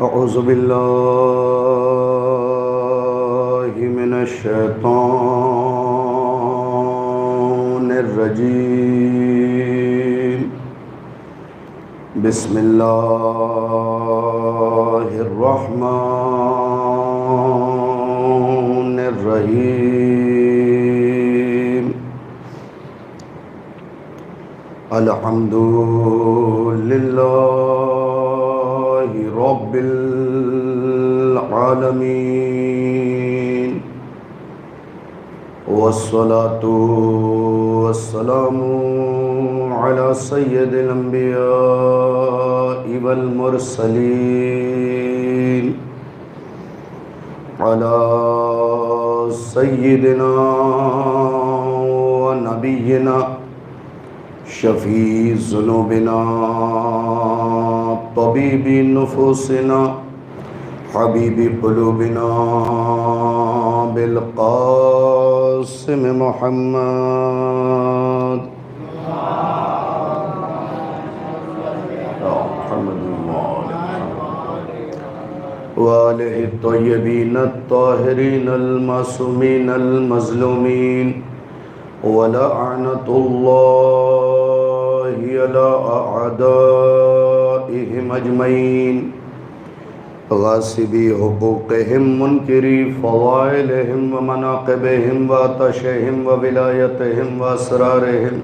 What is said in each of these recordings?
اعوذ باللہ من الشیطان الرجیم بسم اللہ الرحمن الرحیم الحمد للہ رب العالمین والصلاة والسلام على سید الانبیاء والمرسلین على سیدنا ونبینا شفیع ذنوبنا طبیب نفوسنا حبیب قلوبنا بالقاسم محمد وآلہ الطیبین الطاہرین المعصومین المظلومین ولعنۃ اللہ علی اعدائہم اجمعین غاصبی حقوقہم منکری فضائلہم ومناقبہم وعطشہم وولایتہم واسرارہم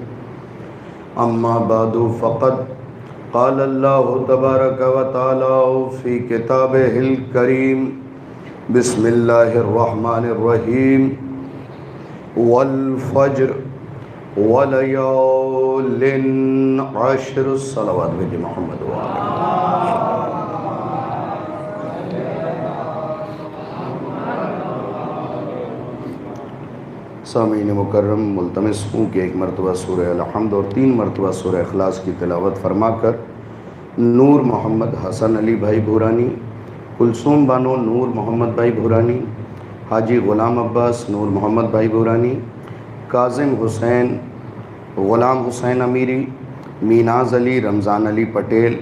اما بعد فقد قال اللہ تبارک وتعالی فی کتابہ الکریم بسم اللہ الرحمن الرحیم والفجر ولیال عشر صلوات بھیجئے محمد سامعین مکرم، ملتمس ہوں کہ ایک مرتبہ سورہ الحمد اور 3 مرتبہ سورہ اخلاص کی تلاوت فرما کر نور محمد حسن علی بھائی بھورانی، کلثوم بانو نور محمد بھائی بھورانی، حاجی غلام عباس نور محمد بھائی بھورانی، کاظم حسین غلام حسین امیری، میناز علی رمضان علی پٹیل،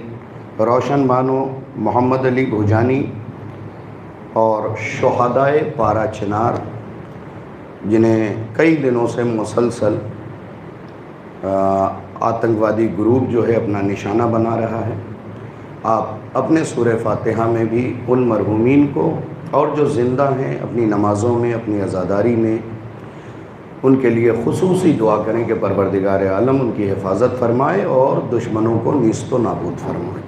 روشن بانو محمد علی بھوجانی اور شہدائے پارا چنار جنہیں کئی دنوں سے مسلسل آتنکوادی گروپ جو ہے اپنا نشانہ بنا رہا ہے، آپ اپنے سورہ فاتحہ میں بھی ان مرحومین کو اور جو زندہ ہیں اپنی نمازوں میں اپنی عزاداری میں ان کے لیے خصوصی دعا کریں کہ پروردگار عالم ان کی حفاظت فرمائے اور دشمنوں کو نیست و نابود فرمائے۔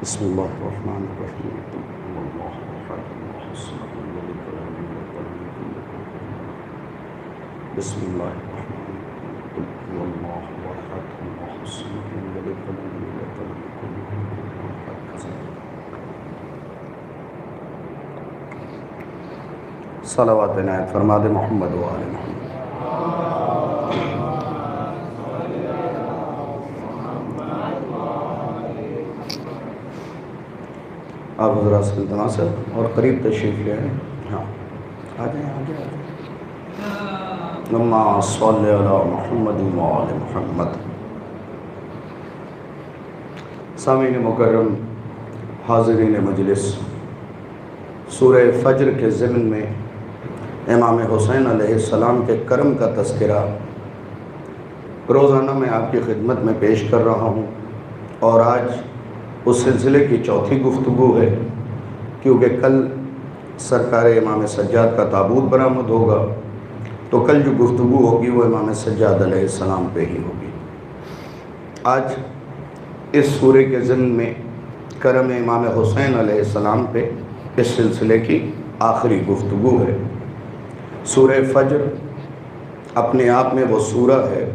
بسم اللہ الرحمن الرحیم بسم اللہ صلوات عنایت فرما دے محمد و آل محمد۔ آپ حضرات سلطنہ سے اور قریب تشریف لے آئیں۔ ہاں آ جائیں آ جائیں۔ اللہم صلی علی محمد و آل محمد۔ سامعین مکرم، حاضرین مجلس، سورہ فجر کے ضمن میں امام حسین علیہ السلام کے کرم کا تذکرہ روزانہ میں آپ کی خدمت میں پیش کر رہا ہوں، اور آج اس سلسلے کی 4تھی گفتگو ہے، کیونکہ کل سرکار امام سجاد کا تابوت برآمد ہوگا، تو کل جو گفتگو ہوگی وہ امام سجاد علیہ السلام پہ ہی ہوگی۔ آج اس سورے کے ضمن میں کرم امام حسین علیہ السلام پہ اس سلسلے کی آخری گفتگو ہے۔ سورہ فجر اپنے آپ میں وہ سورہ ہے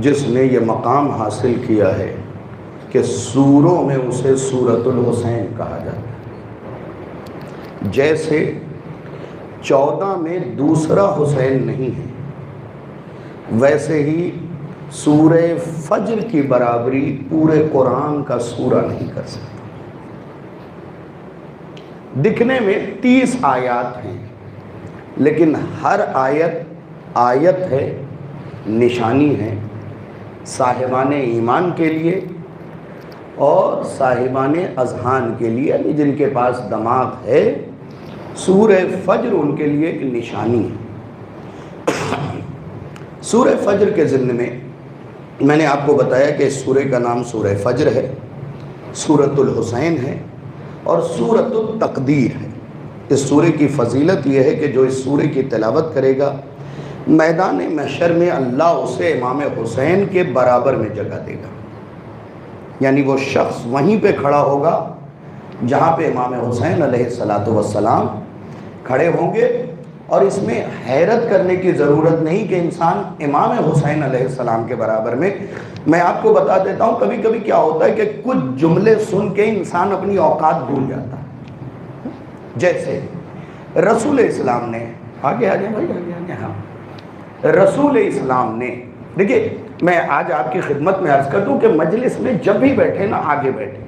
جس نے یہ مقام حاصل کیا ہے کہ سوروں میں اسے سورۃ الحسین کہا جاتا ہے۔ جیسے 14 میں دوسرا حسین نہیں ہے، ویسے ہی سورہ فجر کی برابری پورے قرآن کا سورہ نہیں کر سکتا۔ دکھنے میں 30 آیات ہیں، لیکن ہر آیت ہے، نشانی ہے صاحبان ایمان کے لیے اور صاحبان اذہان کے لیے، یعنی جن کے پاس دماغ ہے۔ سورہ فجر ان کے لیے ایک نشانی ہے۔ سورہ فجر کے ضمن میں نے آپ کو بتایا کہ اس سورہ کا نام سورہ فجر ہے، سورۃ الحسین ہے اور سورۃ التقدیر ہے۔ اس سورہ کی فضیلت یہ ہے کہ جو اس سورہ کی تلاوت کرے گا، میدان محشر میں اللہ اسے امام حسین کے برابر میں جگہ دے گا، یعنی وہ شخص وہیں پہ کھڑا ہوگا جہاں پہ امام حسین علیہ السلام کھڑے ہوں گے۔ اور اس میں حیرت کرنے کی ضرورت نہیں کہ انسان امام حسین علیہ السلام کے برابر میں آپ کو بتا دیتا ہوں، کبھی کبھی کیا ہوتا ہے کہ کچھ جملے سن کے انسان اپنی اوقات بھول جاتا ہے۔ جیسے رسول اسلام نے آگے آ جائیں بھائی، آگے ہاں، رسول اسلام نے، دیکھیے میں آج آپ کی خدمت میں عرض کر دوں کہ مجلس میں جب بھی بیٹھے نا، آگے بیٹھے،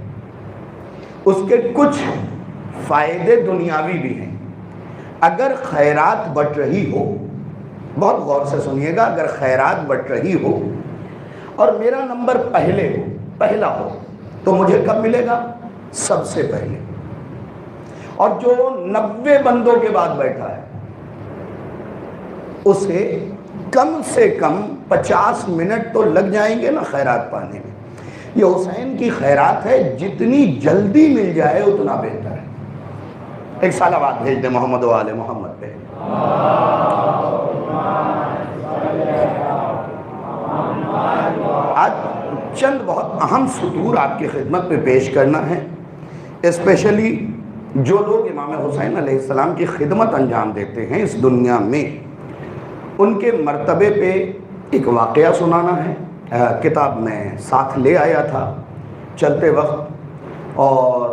اس کے کچھ فائدے دنیاوی بھی ہیں۔ اگر خیرات بٹ رہی ہو، بہت غور سے سنیے گا، اگر خیرات بٹ رہی ہو اور میرا نمبر پہلا ہو تو مجھے کب ملے گا؟ سب سے پہلے۔ اور جو 90 بندوں کے بعد بیٹھا ہے اسے کم سے کم 50 منٹ تو لگ جائیں گے نا خیرات پانے میں۔ یہ حسین کی خیرات ہے، جتنی جلدی مل جائے اتنا بہتر ہے۔ ایک صلوات بھیج دیں محمد و آل محمد پہ۔ آج چند بہت اہم سطور آپ کی خدمت میں پیش کرنا ہے، اسپیشلی جو لوگ امام حسین علیہ السلام کی خدمت انجام دیتے ہیں اس دنیا میں، ان کے مرتبے پہ ایک واقعہ سنانا ہے۔ کتاب میں ساتھ لے آیا تھا چلتے وقت، اور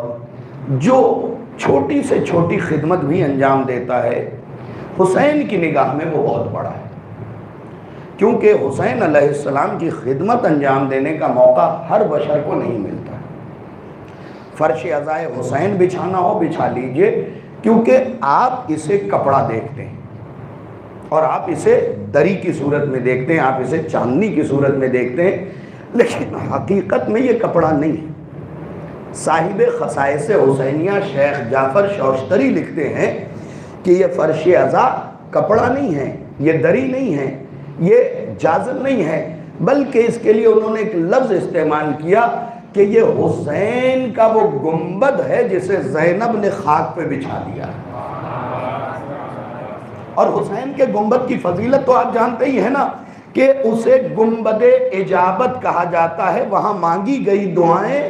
جو چھوٹی سے چھوٹی خدمت بھی انجام دیتا ہے حسین کی نگاہ میں وہ بہت بڑا ہے، کیونکہ حسین علیہ السلام کی خدمت انجام دینے کا موقع ہر بشر کو نہیں ملتا۔ فرش عزائے حسین بچھانا ہو بچھا لیجئے، کیونکہ آپ اسے کپڑا دیکھتے ہیں اور آپ اسے دری کی صورت میں دیکھتے ہیں، آپ اسے چاندنی کی صورت میں دیکھتے ہیں، لیکن حقیقت میں یہ کپڑا نہیں ہے۔ صاحب خصائص حسینیہ شیخ جعفر شوشتری لکھتے ہیں کہ یہ فرش عزا کپڑا نہیں ہے، یہ دری نہیں ہے، یہ جازل نہیں ہے، بلکہ اس کے لیے انہوں نے ایک لفظ استعمال کیا کہ یہ حسین کا وہ گنبد ہے جسے زینب نے خاک پہ بچھا دیا۔ اور حسین کے گنبد کی فضیلت تو آپ جانتے ہی ہیں نا کہ اسے گنبد اجابت کہا جاتا ہے، وہاں مانگی گئی دعائیں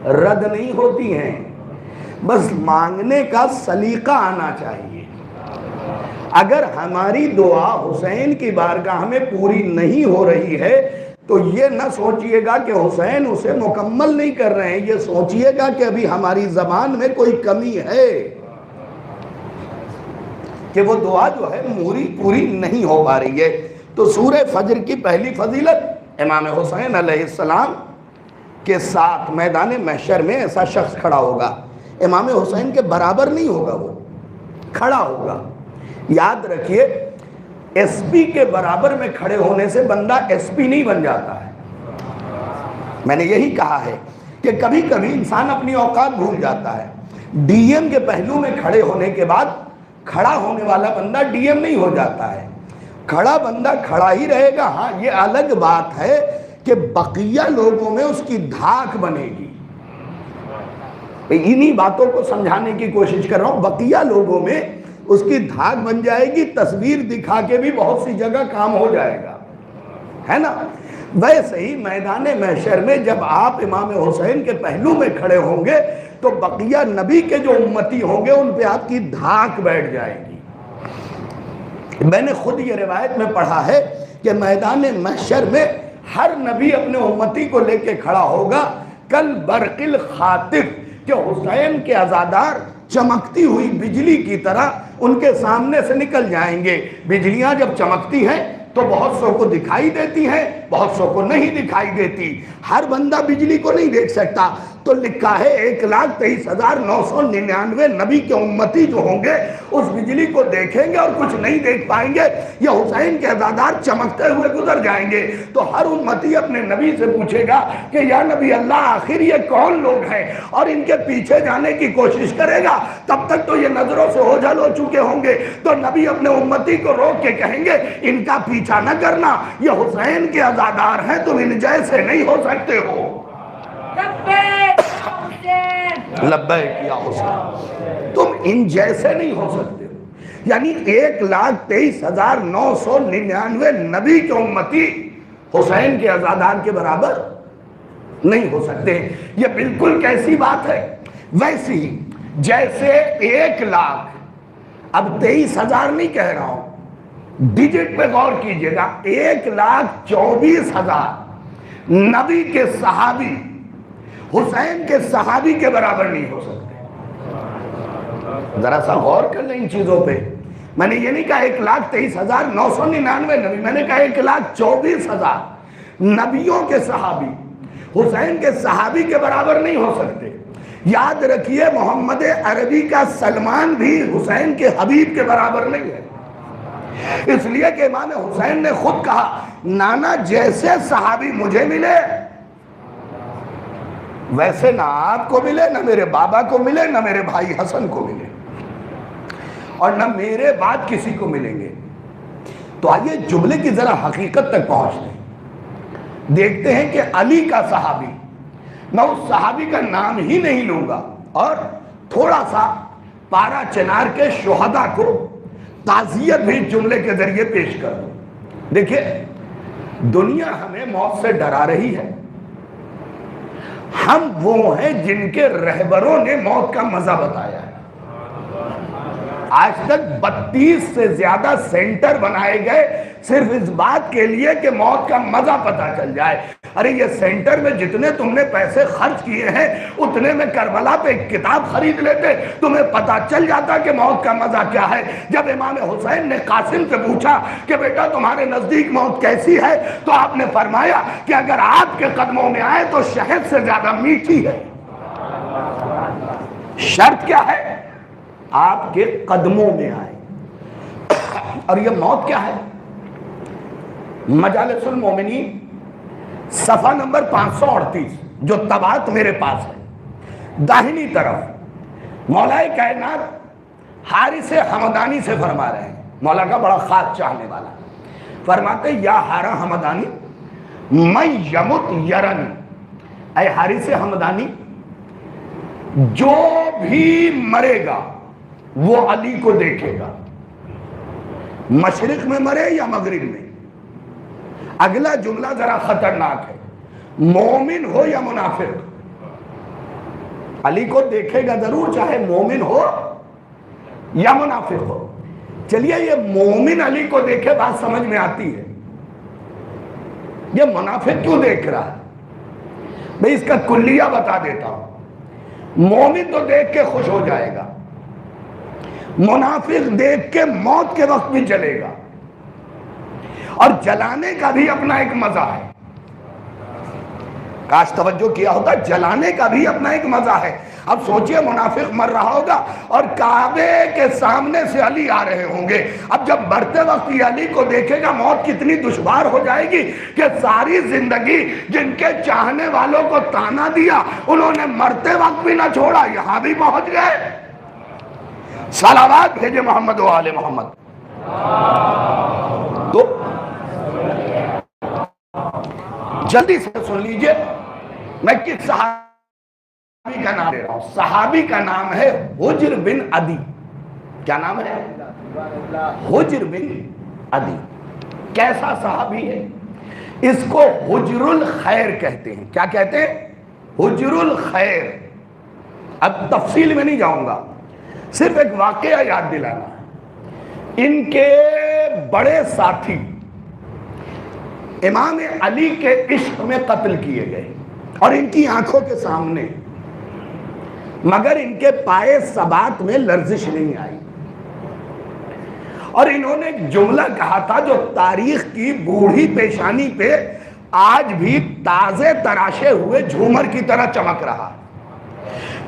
رد نہیں ہوتی ہیں، بس مانگنے کا سلیقہ آنا چاہیے۔ اگر ہماری دعا حسین کی بارگاہ میں پوری نہیں ہو رہی ہے تو یہ نہ سوچئے گا کہ حسین اسے مکمل نہیں کر رہے ہیں، یہ سوچئے گا کہ ابھی ہماری زبان میں کوئی کمی ہے، کہ وہ دعا جو ہے پوری نہیں ہو پا رہی ہے۔ تو سورہ فجر کی پہلی فضیلت، امام حسین علیہ السلام کے ساتھ میدان محشر میں ایسا شخص کھڑا ہوگا، امام حسین کے برابر نہیں ہوگا، وہ کھڑا ہوگا۔ یاد رکھیے، ایس پی کے برابر میں کھڑے ہونے سے بندہ ایس پی نہیں بن جاتا ہے۔ میں نے یہی کہا ہے کہ کبھی کبھی انسان اپنی اوقات بھول جاتا ہے۔ ڈی ایم کے پہلو میں کھڑے ہونے کے بعد کھڑا ہونے والا بندہ ڈی ایم نہیں ہو جاتا ہے، کھڑا بندہ کھڑا ہی رہے گا۔ ہاں یہ الگ بات ہے کہ بقیہ لوگوں میں اس کی دھاک بنے گی۔ انہی باتوں کو سمجھانے کی کوشش کر رہا ہوں، بقیہ لوگوں میں اس کی دھاک بن جائے گی، تصویر دکھا کے بھی بہت سی جگہ کام ہو جائے گا، ہے نا۔ ویسے ہی میدان محشر میں جب آپ امام حسین کے پہلو میں کھڑے ہوں گے تو بقیہ نبی کے جو امتی ہوں گے ان پہ آپ کی دھاک بیٹھ جائے گی۔ میں نے خود یہ روایت میں پڑھا ہے کہ میدان محشر میں ہر نبی اپنے امتی کو لے کے کھڑا ہوگا، کل برق الخاطف، کہ حسین کے عزادار چمکتی ہوئی بجلی کی طرح ان کے سامنے سے نکل جائیں گے۔ بجلیاں جب چمکتی ہیں تو بہت سو کو دکھائی دیتی ہیں، بہت سو کو نہیں دکھائی دیتی، ہر بندہ بجلی کو نہیں دیکھ سکتا۔ تو لکھا ہے 1,23,999 نبی کے امتی جو ہوں گے اس بجلی کو دیکھیں گے اور کچھ نہیں دیکھ پائیں گے، یہ حسین کے عزادار چمکتے ہوئے گزر جائیں گے۔ تو ہر امتی اپنے نبی سے پوچھے گا کہ یا نبی اللہ آخر یہ کون لوگ ہیں، اور ان کے پیچھے جانے کی کوشش کرے گا، تب تک تو یہ نظروں سے اوجھل ہو چکے ہوں گے۔ تو نبی اپنے امتی کو روک کے کہیں گے ان کا پیچھا نہ کرنا، یہ حسین کے عزادار ہیں، تم ان جیسے نہیں ہو سکتے ہو۔ لبیک یا حسین، تم ان جیسے نہیں ہو سکتے ہو۔ یعنی 1,23,999 نبی کے امتی حسین کے عزادار کے برابر نہیں ہو سکتے۔ یہ بالکل کیسی بات ہے؟ ویسی ہی جیسے 1,00,000، اب 23,000 نہیں کہہ رہا ہوں، ڈیجٹ پہ غور کیجئے گا، 1,24,000 نبی کے صحابی حسین کے صحابی کے برابر نہیں ہو سکتے۔ ذرا سا غور کر لیں ان چیزوں پہ۔ میں نے یہ نہیں کہا 1,23,999 نبی، میں نے کہا 1,24,000 نبیوں کے صحابی حسین کے صحابی کے برابر نہیں ہو سکتے۔ یاد رکھیے محمد عربی کا سلمان بھی حسین کے حبیب کے برابر نہیں ہے، اس لیے کہ امام حسین نے خود کہا نانا جیسے صحابی مجھے ملے ویسے نہ آپ کو ملے، نہ میرے بابا کو ملے، نہ میرے بھائی حسن کو ملے، اور نہ میرے بعد کسی کو ملیں گے۔ تو آئیے جملے کی ذرا حقیقت تک پہنچتے ہیں، دیکھتے ہیں کہ علی کا صحابی، میں اس صحابی کا نام ہی نہیں لوں گا، اور تھوڑا سا پارا چنار کے شہداء کو تعزیت بھی جملے کے ذریعے پیش کر دوں۔ دیکھیں دنیا ہمیں موت سے ڈرا رہی ہے، ہم وہ ہیں جن کے رہبروں نے موت کا مزہ بتایا ہے۔ آج تک 32 سے زیادہ سینٹر بنائے گئے صرف اس بات کے لیے کہ موت کا مزہ پتا چل جائے۔ ارے یہ سینٹر میں جتنے تم نے پیسے خرچ کیے ہیں اتنے میں کربلا پہ ایک کتاب خرید لیتے، تمہیں پتا چل جاتا کہ موت کا مزہ کیا ہے۔ جب امام حسین نے قاسم سے پوچھا کہ بیٹا تمہارے نزدیک موت کیسی ہے، تو آپ نے فرمایا کہ اگر آپ کے قدموں میں آئے تو شہد سے زیادہ میٹھی ہے۔ شرط کیا ہے؟ آپ کے قدموں میں آئے۔ اور یہ موت کیا ہے؟ مجالس المومنین صفحہ نمبر 538 جو طبعات میرے پاس ہے، داہنی طرف مولا کائنات حارث حمدانی سے فرما رہے ہیں، مولا کا بڑا خاص چاہنے والا، فرماتے یا حارث حمدانی من یمت یرنی، اے حارث حمدانی جو بھی مرے گا وہ علی کو دیکھے گا، مشرق میں مرے یا مغرب میں۔ اگلا جملہ ذرا خطرناک ہے، مومن ہو یا منافق، علی کو دیکھے گا ضرور، چاہے مومن ہو یا منافق ہو۔ چلیے یہ مومن علی کو دیکھے بات سمجھ میں آتی ہے، یہ منافق کیوں دیکھ رہا ہے؟ میں اس کا کلیہ بتا دیتا ہوں۔ مومن تو دیکھ کے خوش ہو جائے گا، منافق دیکھ کے موت کے وقت بھی جلے گا، اور جلانے کا بھی اپنا ایک مزہ ہے۔ کاش توجہ کیا ہوتا، جلانے کا بھی اپنا ایک مزہ ہے۔ اب سوچئے منافق مر رہا ہوگا اور کعبے کے سامنے سے علی آ رہے ہوں گے، اب جب مرتے وقت یہ علی کو دیکھے گا موت کتنی دشوار ہو جائے گی کہ ساری زندگی جن کے چاہنے والوں کو تانا دیا انہوں نے مرتے وقت بھی نہ چھوڑا، یہاں بھی پہنچ گئے۔ صلوات بھیجے محمد و آل محمد۔ تو جلدی سے سن لیجئے، میں کس صحابی کا نام لے رہا ہوں؟ صحابی کا نام ہے حجر بن عدی۔ کیا نام ہے؟ حجر بن عدی۔ کیسا صحابی ہے؟ اس کو حجر الخیر کہتے ہیں۔ کیا کہتے ہیں؟ حجر الخیر۔ اب تفصیل میں نہیں جاؤں گا، صرف ایک واقعہ یاد دلانا ہے۔ ان کے بڑے ساتھی امام علی کے عشق میں قتل کیے گئے اور ان کی آنکھوں کے سامنے، مگر ان کے پائے ثبات میں لرزش نہیں آئی۔ اور انہوں نے ایک جملہ کہا تھا جو تاریخ کی بوڑھی پیشانی پہ آج بھی تازے تراشے ہوئے جھومر کی طرح چمک رہا.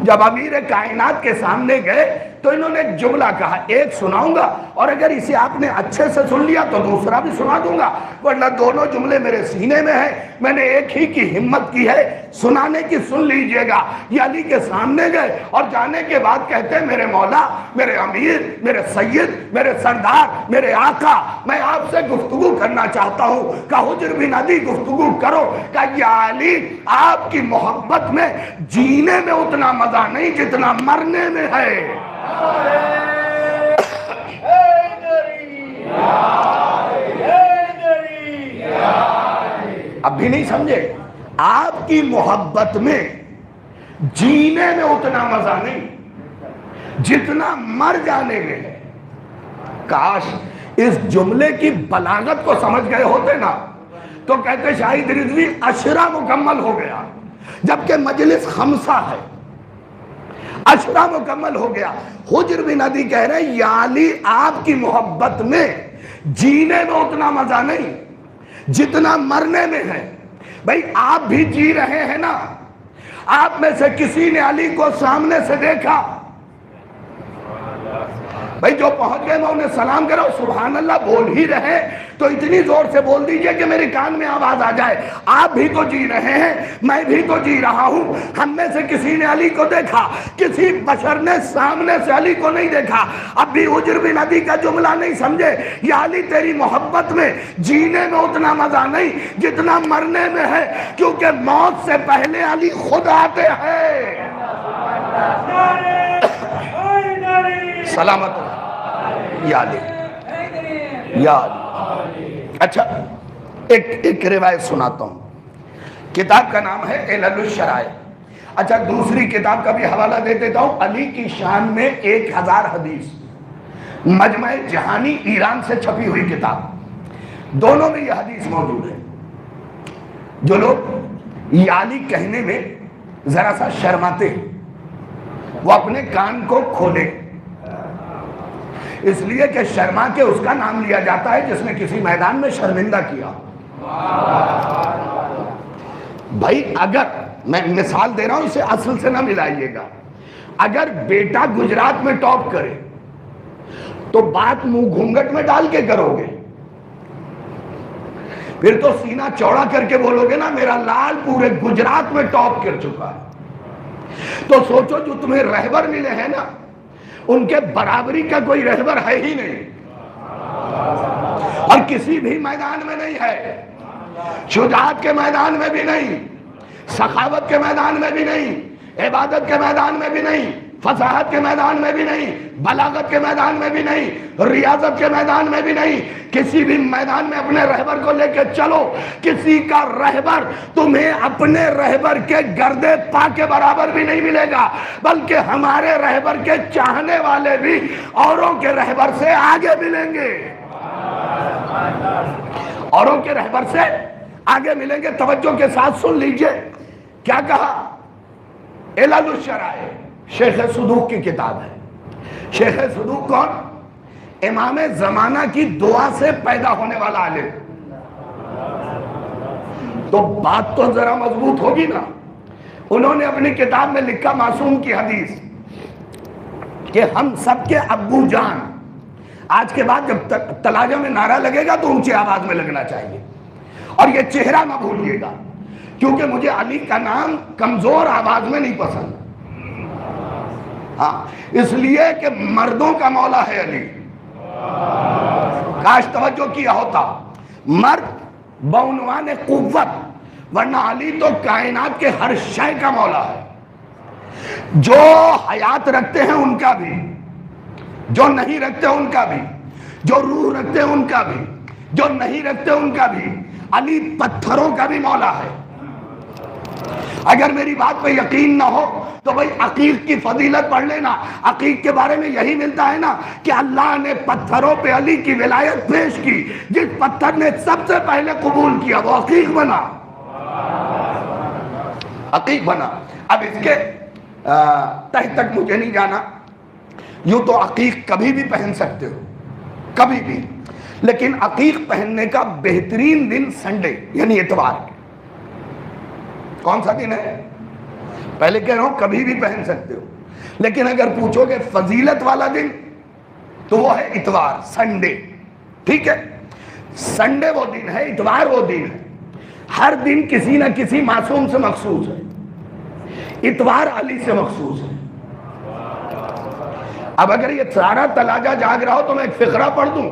جب امیر کائنات کے سامنے گئے تو انہوں نے ایک جملہ کہا, ایک سناؤں گا اور اگر اسے آپ نے اچھے سے سن لیا تو دوسرا بھی سنا دوں گا, ورنہ دونوں جملے میرے سینے میں ہیں, میں نے ایک ہی کی ہمت کی ہے سنانے کی, سن لیجئے گا. یہ علی کے سامنے گئے اور جانے کے بعد کہتے ہیں میرے مولا, میرے امیر, میرے سید, میرے سردار, میرے آقا, میں آپ سے گفتگو کرنا چاہتا ہوں. کہا حجر بن عدی گفتگو کرو. کہا یا علی آپ کی محبت میں جینے میں اتنا مزہ نہیں جتنا مرنے میں ہے. اب بھی نہیں سمجھے؟ آپ کی محبت میں جینے میں اتنا مزہ نہیں جتنا مر جانے میں ہے. کاش اس جملے کی بلاغت کو سمجھ گئے ہوتے نا تو کہتے شاہد رضوی عشرہ مکمل ہو گیا, جبکہ مجلس خمسہ ہے, عشرہ مکمل ہو گیا. حجر بن عدی کہہ رہے ہیں یا علی آپ کی محبت میں جینے میں اتنا مزہ نہیں جتنا مرنے میں ہے. بھئی آپ بھی جی رہے ہیں نا, آپ میں سے کسی نے علی کو سامنے سے دیکھا؟ بھئی جو پہنچ گئے میں انہیں سلام کرو, سبحان اللہ بول ہی رہے تو اتنی زور سے بول دیجئے کہ میرے کان میں آواز آ جائے. آپ بھی تو جی رہے ہیں, میں بھی تو جی رہا ہوں. ہم میں سے کسی نے علی کو دیکھا, کسی بشر نے سامنے سے علی کو نہیں دیکھا. اب بھی حجر بن عدی کا جملہ نہیں سمجھے. یا علی تیری محبت میں جینے میں اتنا مزہ نہیں جتنا مرنے میں ہے, کیونکہ موت سے پہلے علی خود آتے ہیں. سلامت یا علی, یا علی. اچھا ایک روایت سناتا ہوں. کتاب کا نام ہے علل الشرائع. اچھا دوسری کتاب کا بھی حوالہ دے دیتا ہوں, علی کی شان میں 1000 حدیث, مجمع جہانی ایران سے چھپی ہوئی کتاب. دونوں میں یہ حدیث موجود ہے. جو لوگ یا علی کہنے میں ذرا سا شرماتے ہیں وہ اپنے کان کو کھولے, اس لیے کہ شرما کے اس کا نام لیا جاتا ہے جس نے کسی میدان میں شرمندہ کیا. بھائی اگر میں مثال دے رہا ہوں, اسے اصل سے نہ ملائیے گا, اگر بیٹا گجرات میں ٹاپ کرے تو بات منہ گھونگٹ میں ڈال کے کرو گے, پھر تو سینہ چوڑا کر کے بولو گے نا میرا لال پورے گجرات میں ٹاپ کر چکا ہے. تو سوچو جو تمہیں رہبر ملے ہیں نا ان کے برابری کا کوئی رہبر ہے ہی نہیں, اور کسی بھی میدان میں نہیں ہے. شجاعت کے میدان میں بھی نہیں, سخاوت کے میدان میں بھی نہیں, عبادت کے میدان میں بھی نہیں, فصاحت کے میدان میں بھی نہیں, بلاغت کے میدان میں بھی نہیں, ریاضت کے میدان میں بھی نہیں. کسی بھی میدان میں اپنے رہبر کو لے کے چلو, کسی کا رہبر تمہیں اپنے رہبر کے گردے پا کے برابر بھی نہیں ملے گا, بلکہ ہمارے رہبر کے چاہنے والے بھی اوروں کے رہبر سے آگے ملیں گے, اوروں کے رہبر سے آگے ملیں گے. توجہ کے ساتھ سن لیجئے کیا کہا. علل الشرائع شیخ صدوق کی کتاب ہے. شیخ صدوق کون؟ امام زمانہ کی دعا سے پیدا ہونے والا عالم. تو بات تو ذرا مضبوط ہوگی نا. انہوں نے اپنی کتاب میں لکھا معصوم کی حدیث کہ ہم سب کے ابو جان, آج کے بعد جب تلاجہ میں نعرہ لگے گا تو اونچی آواز میں لگنا چاہیے, اور یہ چہرہ نہ بھولیے گا کیونکہ مجھے علی کا نام کمزور آواز میں نہیں پسند. ہاں اس لیے کہ مردوں کا مولا ہے علی. کاش توجہ کیا ہوتا, مرد بعنوان قوت, ورنہ علی تو کائنات کے ہر شے کا مولا ہے. جو حیات رکھتے ہیں ان کا بھی, جو نہیں رکھتے ان کا بھی, جو روح رکھتے ہیں ان کا بھی, جو نہیں رکھتے ان کا بھی. علی پتھروں کا بھی مولا ہے. اگر میری بات پہ یقین نہ ہو تو بھئی عقیق کی فضیلت پڑھ لینا. عقیق کے بارے میں یہی ملتا ہے نا کہ اللہ نے پتھروں پہ علی کی ولایت پیش کی. جس پتھر نے سب سے پہلے قبول کیا وہ عقیق بنا, عقیق بنا. اب اس کے تہ تک مجھے نہیں جانا, یوں تو عقیق کبھی بھی پہن سکتے ہو, کبھی بھی. لیکن عقیق پہننے کا بہترین دن سنڈے یعنی اتوار. کون سا دن ہے؟ پہلے کہہ رہا ہوں کبھی بھی پہن سکتے ہو، لیکن اگر پوچھو گے فضیلت والا دن تو وہ ہے اتوار، سنڈے. ٹھیک ہے، سنڈے وہ دن ہے، اتوار وہ دن ہے. ہر دن کسی نہ کسی معصوم سے مخصوص ہے، اتوار علی سے مخصوص ہے. اب اگر یہ سارا تلاجہ جاگ رہا ہو تو میں ایک فقرہ پڑھ دوں.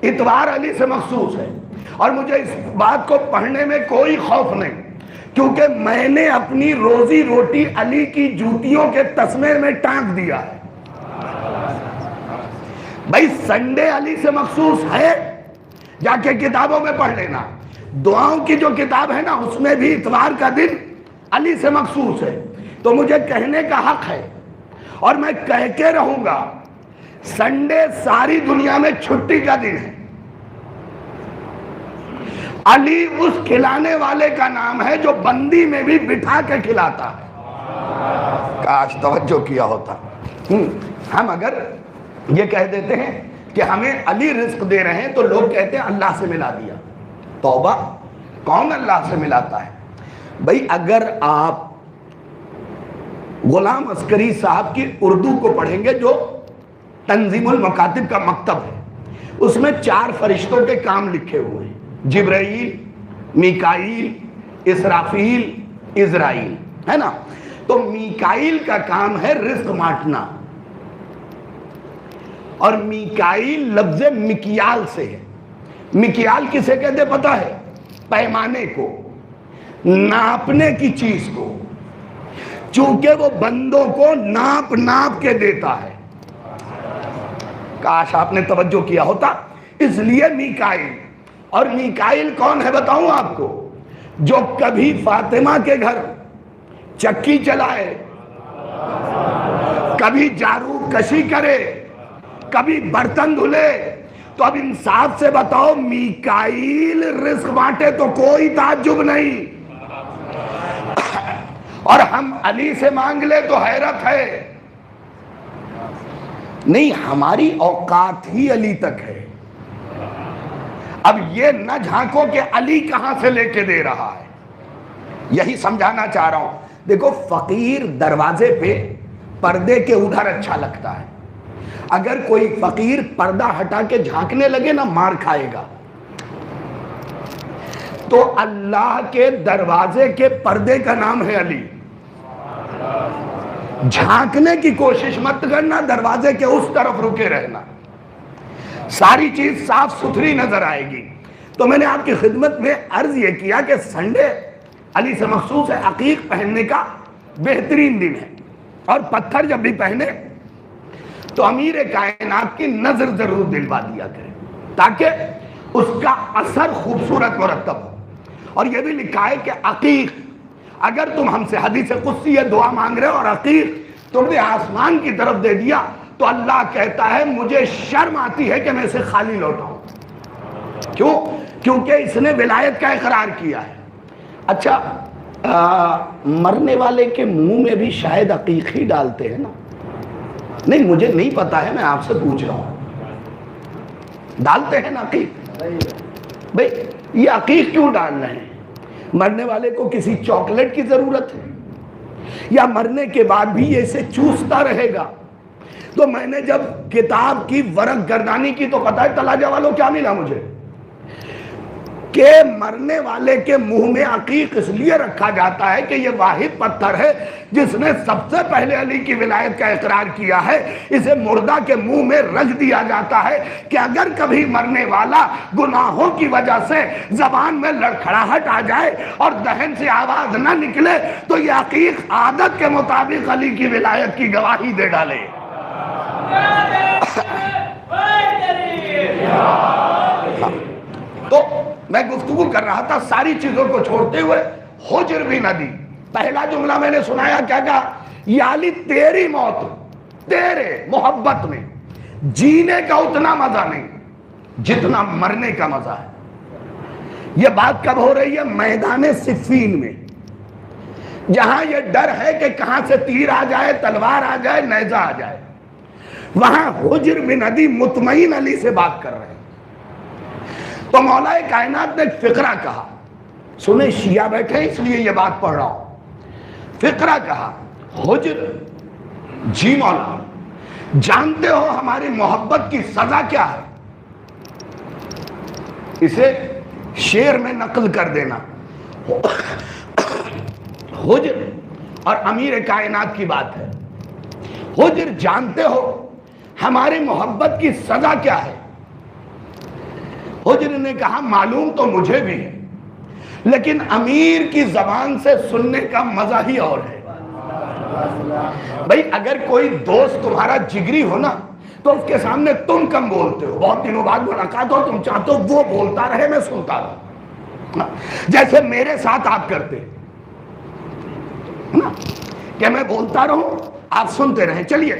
اتوار علی سے مخصوص ہے، اور مجھے اس بات کو پڑھنے میں کوئی خوف نہیں، کیونکہ میں نے اپنی روزی روٹی علی کی جوتیوں کے تسمے میں ٹانک دیا ہے. بھائی سنڈے علی سے مخصوص ہے، جا کے کتابوں میں پڑھ لینا. دعاؤں کی جو کتاب ہے نا اس میں بھی اتوار کا دن علی سے مخصوص ہے. تو مجھے کہنے کا حق ہے اور میں کہہ کے رہوں گا، سنڈے ساری دنیا میں چھٹی کا دن ہے. علی اس کھلانے والے کا نام ہے جو بندی میں بھی بٹھا کے کھلاتا ہے. کاش توجہ کیا ہوتا. ہم اگر یہ کہہ دیتے ہیں کہ ہمیں علی رزق دے رہے ہیں تو لوگ کہتے ہیں اللہ سے ملا دیا. توبہ، کون اللہ سے ملاتا ہے؟ بھائی اگر آپ غلام عسکری صاحب کی اردو کو پڑھیں گے جو تنظیم المکاتب کا مکتب ہے، اس میں 4 فرشتوں کے کام لکھے ہوئے ہیں، جبرائیل، میکائیل، اسرافیل، عزرائیل، ہے نا. تو میکائیل کا کام ہے رزق بانٹنا، اور میکائیل لفظ مکیال سے ہے. مکیال کسے کہتے پتہ ہے؟ پیمانے کو، ناپنے کی چیز کو، چونکہ وہ بندوں کو ناپ ناپ کے دیتا ہے. کاش آپ نے توجہ کیا ہوتا. اس لیے میکائیل. اور میکائیل کون ہے بتاؤں آپ کو؟ جو کبھی فاطمہ کے گھر چکی چلائے، کبھی جارو کشی کرے، کبھی برتن دھلے. تو اب انصاف سے بتاؤ، میکائیل رزق بانٹے تو کوئی تعجب نہیں، اور ہم علی سے مانگ لے تو حیرت ہے. نہیں، ہماری اوقات ہی علی تک ہے. اب یہ نہ جھانکو کہ علی کہاں سے لے کے دے رہا ہے. یہی سمجھانا چاہ رہا ہوں. دیکھو فقیر دروازے پہ پردے کے ادھر اچھا لگتا ہے. اگر کوئی فقیر پردہ ہٹا کے جھانکنے لگے نا مار کھائے گا. تو اللہ کے دروازے کے پردے کا نام ہے علی. جھانکنے کی کوشش مت کرنا، دروازے کے اس طرف رکے رہنا، ساری چیز صاف ستھری نظر آئے گی. تو میں نے آپ کی خدمت میں عرض یہ کیا کہ سنڈے علی سے مخصوص ہے، عقیق پہننے کا بہترین دن ہے. اور پتھر جب بھی پہنے تو امیر کائنات کی نظر ضرور دلوا دیا کرے، تاکہ اس کا اثر خوبصورت مرتب ہو. اور یہ بھی لکھا ہے کہ عقیق، اگر تم ہم سے حدیث قدسی دعا مانگ رہے ہو اور عقیق تم نے آسمان کی طرف دے دیا تو اللہ کہتا ہے مجھے شرم آتی ہے کہ میں اسے خالی لوٹاؤں. کیوں؟ کیونکہ اس نے ولایت کا اقرار کیا ہے. اچھا، مرنے والے کے منہ میں بھی شاید عقیق ہی ڈالتے ہیں نا؟ نہیں، مجھے نہیں پتا ہے، میں آپ سے پوچھ رہا ہوں. ڈالتے ہیں نا عقیق؟ بھئی یہ عقیق کیوں ڈال رہے ہیں؟ مرنے والے کو کسی چاکلیٹ کی ضرورت ہے یا مرنے کے بعد بھی یہ اسے چوستا رہے گا؟ تو میں نے جب کتاب کی ورق گردانی کی تو پتہ ہے تلاجہ والوں کیا ملا مجھے، کہ مرنے والے کے منہ میں عقیق اس لیے رکھا جاتا ہے کہ یہ واحد پتھر ہے جس نے سب سے پہلے علی کی ولایت کا اقرار کیا ہے. اسے مردہ کے منہ میں رکھ دیا جاتا ہے کہ اگر کبھی مرنے والا گناہوں کی وجہ سے زبان میں لڑکھڑاہٹ آ جائے اور دہن سے آواز نہ نکلے تو یہ عقیق عادت کے مطابق علی کی ولایت کی گواہی دے ڈالے. تو میں گفتگو کر رہا تھا ساری چیزوں کو چھوڑتے ہوئے حجر بھی نہ دی. پہلا جملہ میں نے سنایا، کیا کہا؟ یا علی تیری موت تیرے محبت میں جینے کا اتنا مزہ نہیں جتنا مرنے کا مزہ ہے. یہ بات کب ہو رہی ہے؟ میدان صفین میں، جہاں یہ ڈر ہے کہ کہاں سے تیر آ جائے، تلوار آ جائے، نیزہ آ جائے. وہاں حجر بن عدی مطمئن علی سے بات کر رہے ہیں. تو مولا کائنات نے ایک فقرہ کہا. سنیں شیعہ بیٹھے اس لیے یہ بات پڑھ رہا ہوں. فقرہ کہا, حجر جی مولا جانتے ہو ہماری محبت کی سزا کیا ہے؟ اسے شعر میں نقل کر دینا. حجر اور امیر کائنات کی بات ہے. حجر جانتے ہو ہماری محبت کی سزا کیا ہے؟ حجر نے کہا معلوم تو مجھے بھی ہے, لیکن امیر کی زبان سے سننے کا مزہ ہی اور ہے. بھئی اگر کوئی دوست تمہارا جگری ہو نا تو اس کے سامنے تم کم بولتے ہو, بہت دنوں بعد ملاقات ہو تم چاہتے ہو وہ بولتا رہے میں سنتا رہوں, جیسے میرے ساتھ آپ کرتے نا کہ میں بولتا رہوں آپ سنتے رہیں. چلیے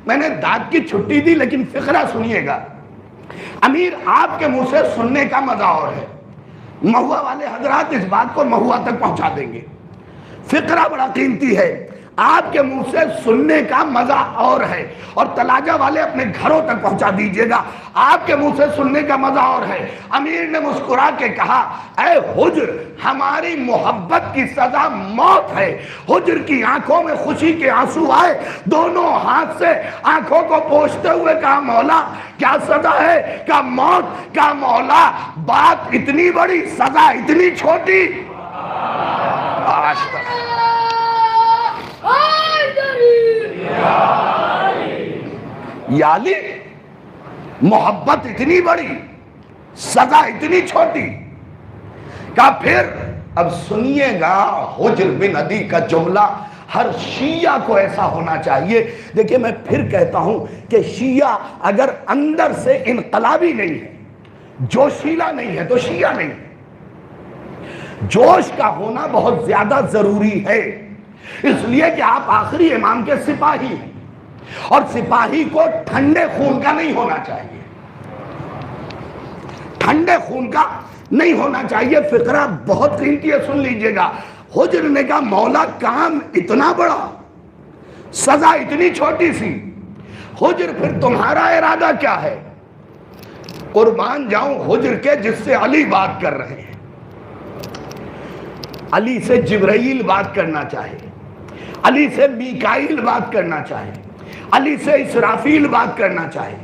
میں نے داد کی چھٹی دی لیکن فقرہ سنیے گا. امیر آپ کے منہ سے سننے کا مزہ اور ہے. مہوا والے حضرات اس بات کو مہوا تک پہنچا دیں گے. فقرہ بڑا قیمتی ہے, آپ کے منہ سے سننے کا مزہ اور ہے. اور تلاجہ والے اپنے گھروں تک پہنچا دیجئے گا, آپ کے منہ سے سننے کا مزہ اور ہے. امیر نے مسکرا کے کہا اے حجر ہماری محبت کی سزا موت ہے. حجر کی آنکھوں میں خوشی کے آنسو آئے, دونوں ہاتھ سے آنکھوں کو پوچھتے ہوئے کہا مولا کیا سزا ہے؟ کہا موت. کہا مولا بات اتنی بڑی سزا اتنی چھوٹی. یا علی محبت اتنی بڑی سزا اتنی چھوٹی. کہا پھر اب سنیے گا حجر بن عدی کا جملہ ہر شیعہ کو ایسا ہونا چاہیے. دیکھیں میں پھر کہتا ہوں کہ شیعہ اگر اندر سے انقلابی نہیں ہے, جوشیلا نہیں ہے تو شیعہ نہیں ہے. جوش کا ہونا بہت زیادہ ضروری ہے, اس لیے کہ آپ آخری امام کے سپاہی ہیں اور سپاہی کو ٹھنڈے خون کا نہیں ہونا چاہیے, ٹھنڈے خون کا نہیں ہونا چاہیے. فقرہ بہت قیمتی ہے, سن لیجئے گا. حجر نے کہا مولا کام اتنا بڑا سزا اتنی چھوٹی سی. حجر پھر تمہارا ارادہ کیا ہے؟ قربان جاؤں حجر کے جس سے علی بات کر رہے ہیں. علی سے جبرائیل بات کرنا چاہے, علی سے میکائیل بات کرنا چاہے, علی سے اسرافیل بات کرنا چاہے,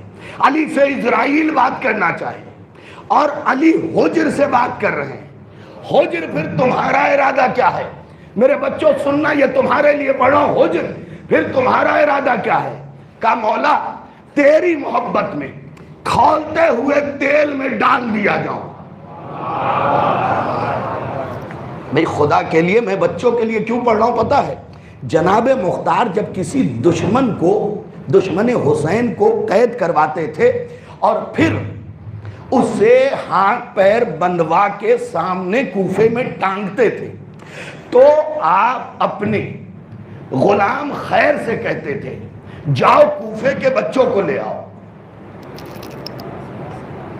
علی سے اسرائیل بات کرنا چاہے, اور علی حجر سے بات کر رہے ہیں. حجر پھر تمہارا ارادہ کیا ہے؟ میرے بچوں سننا, یہ تمہارے لیے پڑھ رہا ہوں. حجر پھر تمہارا ارادہ کیا ہے؟ کہا مولا تیری محبت میں کھولتے ہوئے تیل میں ڈال دیا جاؤں. بھئی خدا کے لیے میں بچوں کے لیے کیوں پڑھ رہا ہوں پتا ہے؟ جناب مختار جب کسی دشمن حسین کو قید کرواتے تھے اور پھر اسے ہاتھ پیر بندھوا کے سامنے کوفے میں ٹانگتے تھے, تو آپ اپنے غلام خیر سے کہتے تھے جاؤ کوفے کے بچوں کو لے آؤ.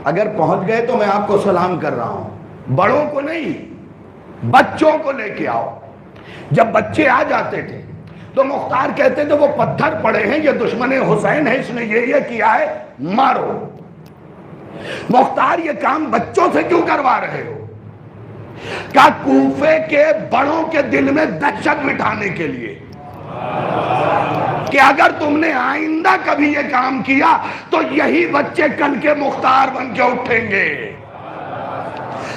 اگر پہنچ گئے تو میں آپ کو سلام کر رہا ہوں, بڑوں کو نہیں بچوں کو لے کے آؤ. جب بچے آ جاتے تھے تو مختار کہتے تھے وہ پتھر پڑے ہیں, یہ دشمن حسین ہے, اس نے یہ کیا ہے, مارو. مختار یہ کام بچوں سے کیوں کروا رہے ہو؟ کہا کوفے کے بڑوں کے دل میں دہشت بٹھانے کے لیے کہ اگر تم نے آئندہ کبھی یہ کام کیا تو یہی بچے کل کے مختار بن کے اٹھیں گے.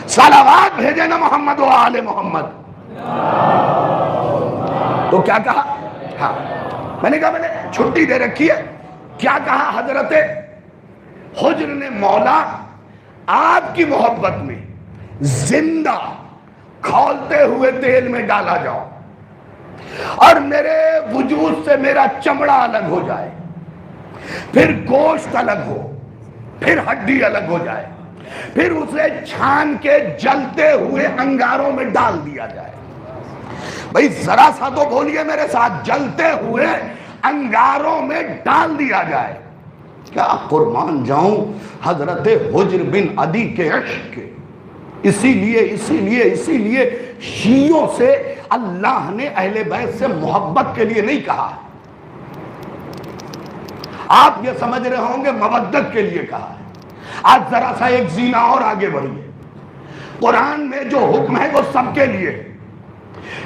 صلوات بھیجے نا محمد و آل محمد. تو کیا کہا؟ ہاں میں نے کہا میں نے چھٹی دے رکھی ہے. کیا کہا حضرت حجر نے؟ مولا آپ کی محبت میں زندہ کھولتے ہوئے تیل میں ڈالا جاؤ اور میرے وجود سے میرا چمڑا الگ ہو جائے, پھر گوشت الگ ہو, پھر ہڈی الگ ہو جائے, پھر اسے چھان کے جلتے ہوئے انگاروں میں ڈال دیا جائے. بھئی ذرا سا تو بولیے میرے ساتھ, جلتے ہوئے انگاروں میں ڈال دیا جائے. کیا قربان جاؤں حضرت حجر بن عدی کے عشق کے. اسی لیے شیعوں سے اللہ نے اہل بیت سے محبت کے لیے نہیں کہا. آپ یہ سمجھ رہے ہوں گے مودت کے لیے کہا ہے. آج ذرا سا ایک زینہ اور آگے بڑھیے. قرآن میں جو حکم ہے وہ سب کے لیے.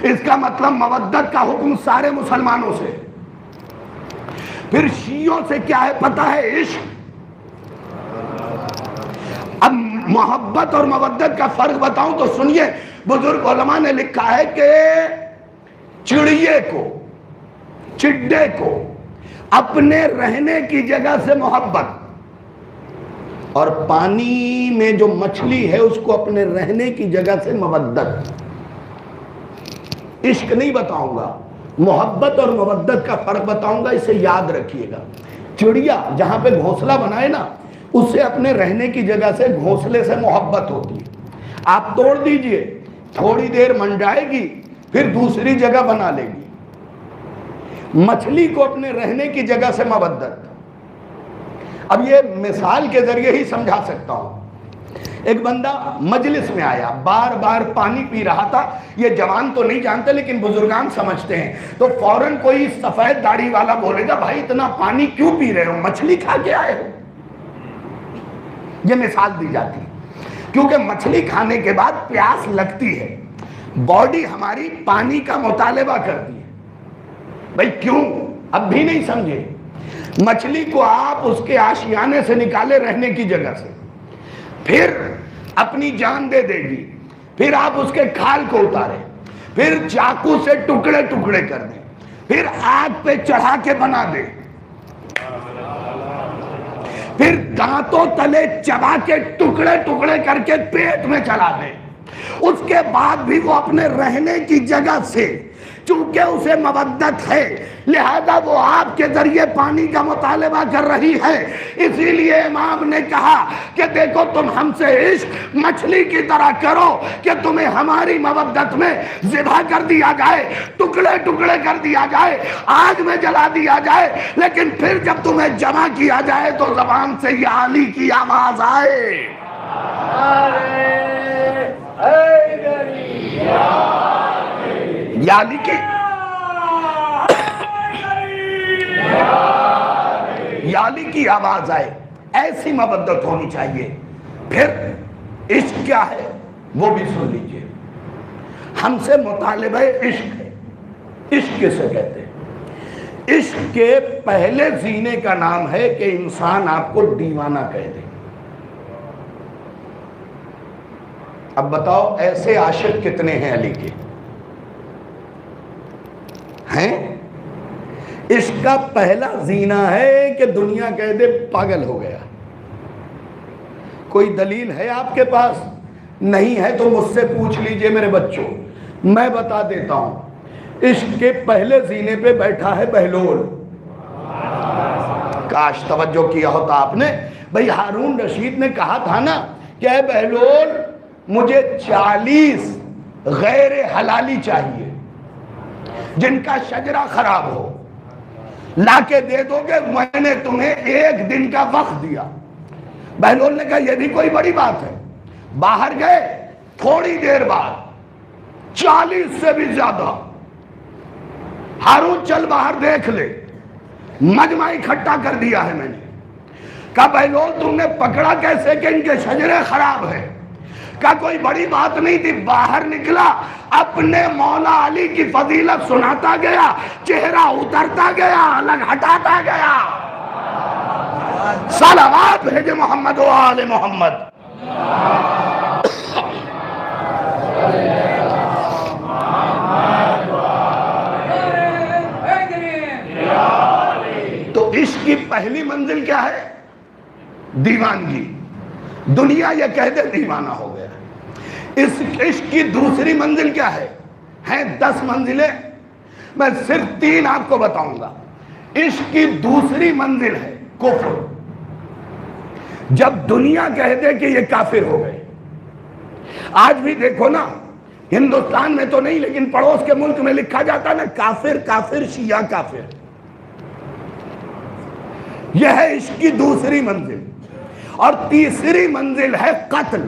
اس کا مطلب مودت کا حکم سارے مسلمانوں سے. پھر شیعوں سے کیا ہے پتہ ہے؟ عشق. اب محبت اور مودت کا فرق بتاؤں تو سنیے. بزرگ علماء نے لکھا ہے کہ چڑیے کو، چڈے کو اپنے رہنے کی جگہ سے محبت، اور پانی میں جو مچھلی ہے اس کو اپنے رہنے کی جگہ سے مودت. عشق نہیں بتاؤں گا، محبت اور مودت کا فرق بتاؤں گا، اسے یاد رکھیے گا. چڑیا جہاں پہ گھونسلہ بنائے نا، اس سے اپنے رہنے کی جگہ سے گھونسلے سے محبت ہوتی ہے. آپ توڑ دیجئے، تھوڑی دیر منڈائے گی، پھر دوسری جگہ بنا لے گی. مچھلی کو اپنے رہنے کی جگہ سے مودت. اب یہ مثال کے ذریعے ہی سمجھا سکتا ہوں. ایک بندہ مجلس میں آیا، بار بار پانی پی رہا تھا. یہ جوان تو نہیں جانتے لیکن بزرگان سمجھتے ہیں. تو فوراً کوئی سفید داڑھی والا بولے گا بھائی اتنا پانی کیوں پی رہے ہو، مچھلی کھا کے آئے ہو. یہ مثال دی جاتی ہے کیونکہ مچھلی کھانے کے بعد پیاس لگتی ہے، باڈی ہماری پانی کا مطالبہ کرتی ہے. بھائی کیوں؟ اب بھی نہیں سمجھے. مچھلی کو آپ اس کے آشیانے سے نکالے رہنے کی جگہ سے، پھر اپنی جان دے دے گی، پھر آپ اس کے کھال کو اتارے، پھر چاقو سے ٹکڑے ٹکڑے کر دیں، پھر آگ پہ چڑھا کے بنا دے، پھر دانتوں تلے چبا کے ٹکڑے ٹکڑے کر کے پیٹ میں چلا دے. اس کے بعد بھی وہ اپنے رہنے کی جگہ سے، چونکہ اسے مودت ہے لہذا وہ آپ کے ذریعے پانی کا مطالبہ کر رہی ہے. اسی لیے امام نے کہا کہ دیکھو تم ہم سے عشق مچھلی کی طرح کرو کہ تمہیں ہماری مودت میں ذبح کر دیا جائے، ٹکڑے ٹکڑے کر دیا جائے، آگ میں جلا دیا جائے، لیکن پھر جب تمہیں جمع کیا جائے تو زبان سے یا علی کی آواز آئے. یا علی کی، یا علی کی آواز آئے. ایسی مودت ہونی چاہیے. پھر عشق کیا ہے وہ بھی سن لیجئے. ہم سے مطالبہ عشق ہے. عشق کسے کہتے ہیں؟ عشق کے پہلے زینے کا نام ہے کہ انسان آپ کو دیوانہ کہہ دے. اب بتاؤ ایسے عاشق کتنے ہیں علی کے ہیں؟ عشق کا پہلا زینہ ہے کہ دنیا کہہ دے پاگل ہو گیا. کوئی دلیل ہے آپ کے پاس؟ نہیں ہے تو مجھ سے پوچھ لیجئے میرے بچوں، میں بتا دیتا ہوں. عشق کے پہلے زینے پہ بیٹھا ہے بہلول. کاش توجہ کیا ہوتا آپ نے. بھئی ہارون رشید نے کہا تھا نا کہ اے بہلول مجھے 40 غیر حلالی چاہیے جن کا شجرہ خراب ہو، لا کے دے دو گے، میں نے تمہیں 1 دن کا وقت دیا. بہلول نے کہا یہ بھی کوئی بڑی بات ہے. باہر گئے، تھوڑی دیر بعد 40 سے بھی زیادہ. ہارون چل باہر دیکھ لے، مجمع اکٹھا کر دیا ہے میں نے. کہا بہلول تم نے پکڑا کیسے کہ ان کے شجرے خراب ہیں؟ کہا کوئی بڑی بات نہیں تھی. باہر نکلا، اپنے مولا علی کی فضیلت سناتا گیا، چہرہ اترتا گیا، الگ ہٹاتا گیا. صلوات بھیجے محمد و آل محمد. تو عشق کی پہلی منزل کیا ہے؟ دیوانگی. دنیا یہ کہہ دے دیوانہ ہو گیا. اس عشق کی دوسری منزل کیا ہے؟ ہیں 10 منزلیں، میں صرف 3 آپ کو بتاؤں گا. عشق کی دوسری منزل ہے کفر. جب دنیا کہہ دے کہ یہ کافر ہو گئے. آج بھی دیکھو نا، ہندوستان میں تو نہیں لیکن پڑوس کے ملک میں لکھا جاتا نا کافر کافر شیعہ کافر. یہ ہے عشق کی دوسری منزل. اور تیسری منزل ہے قتل.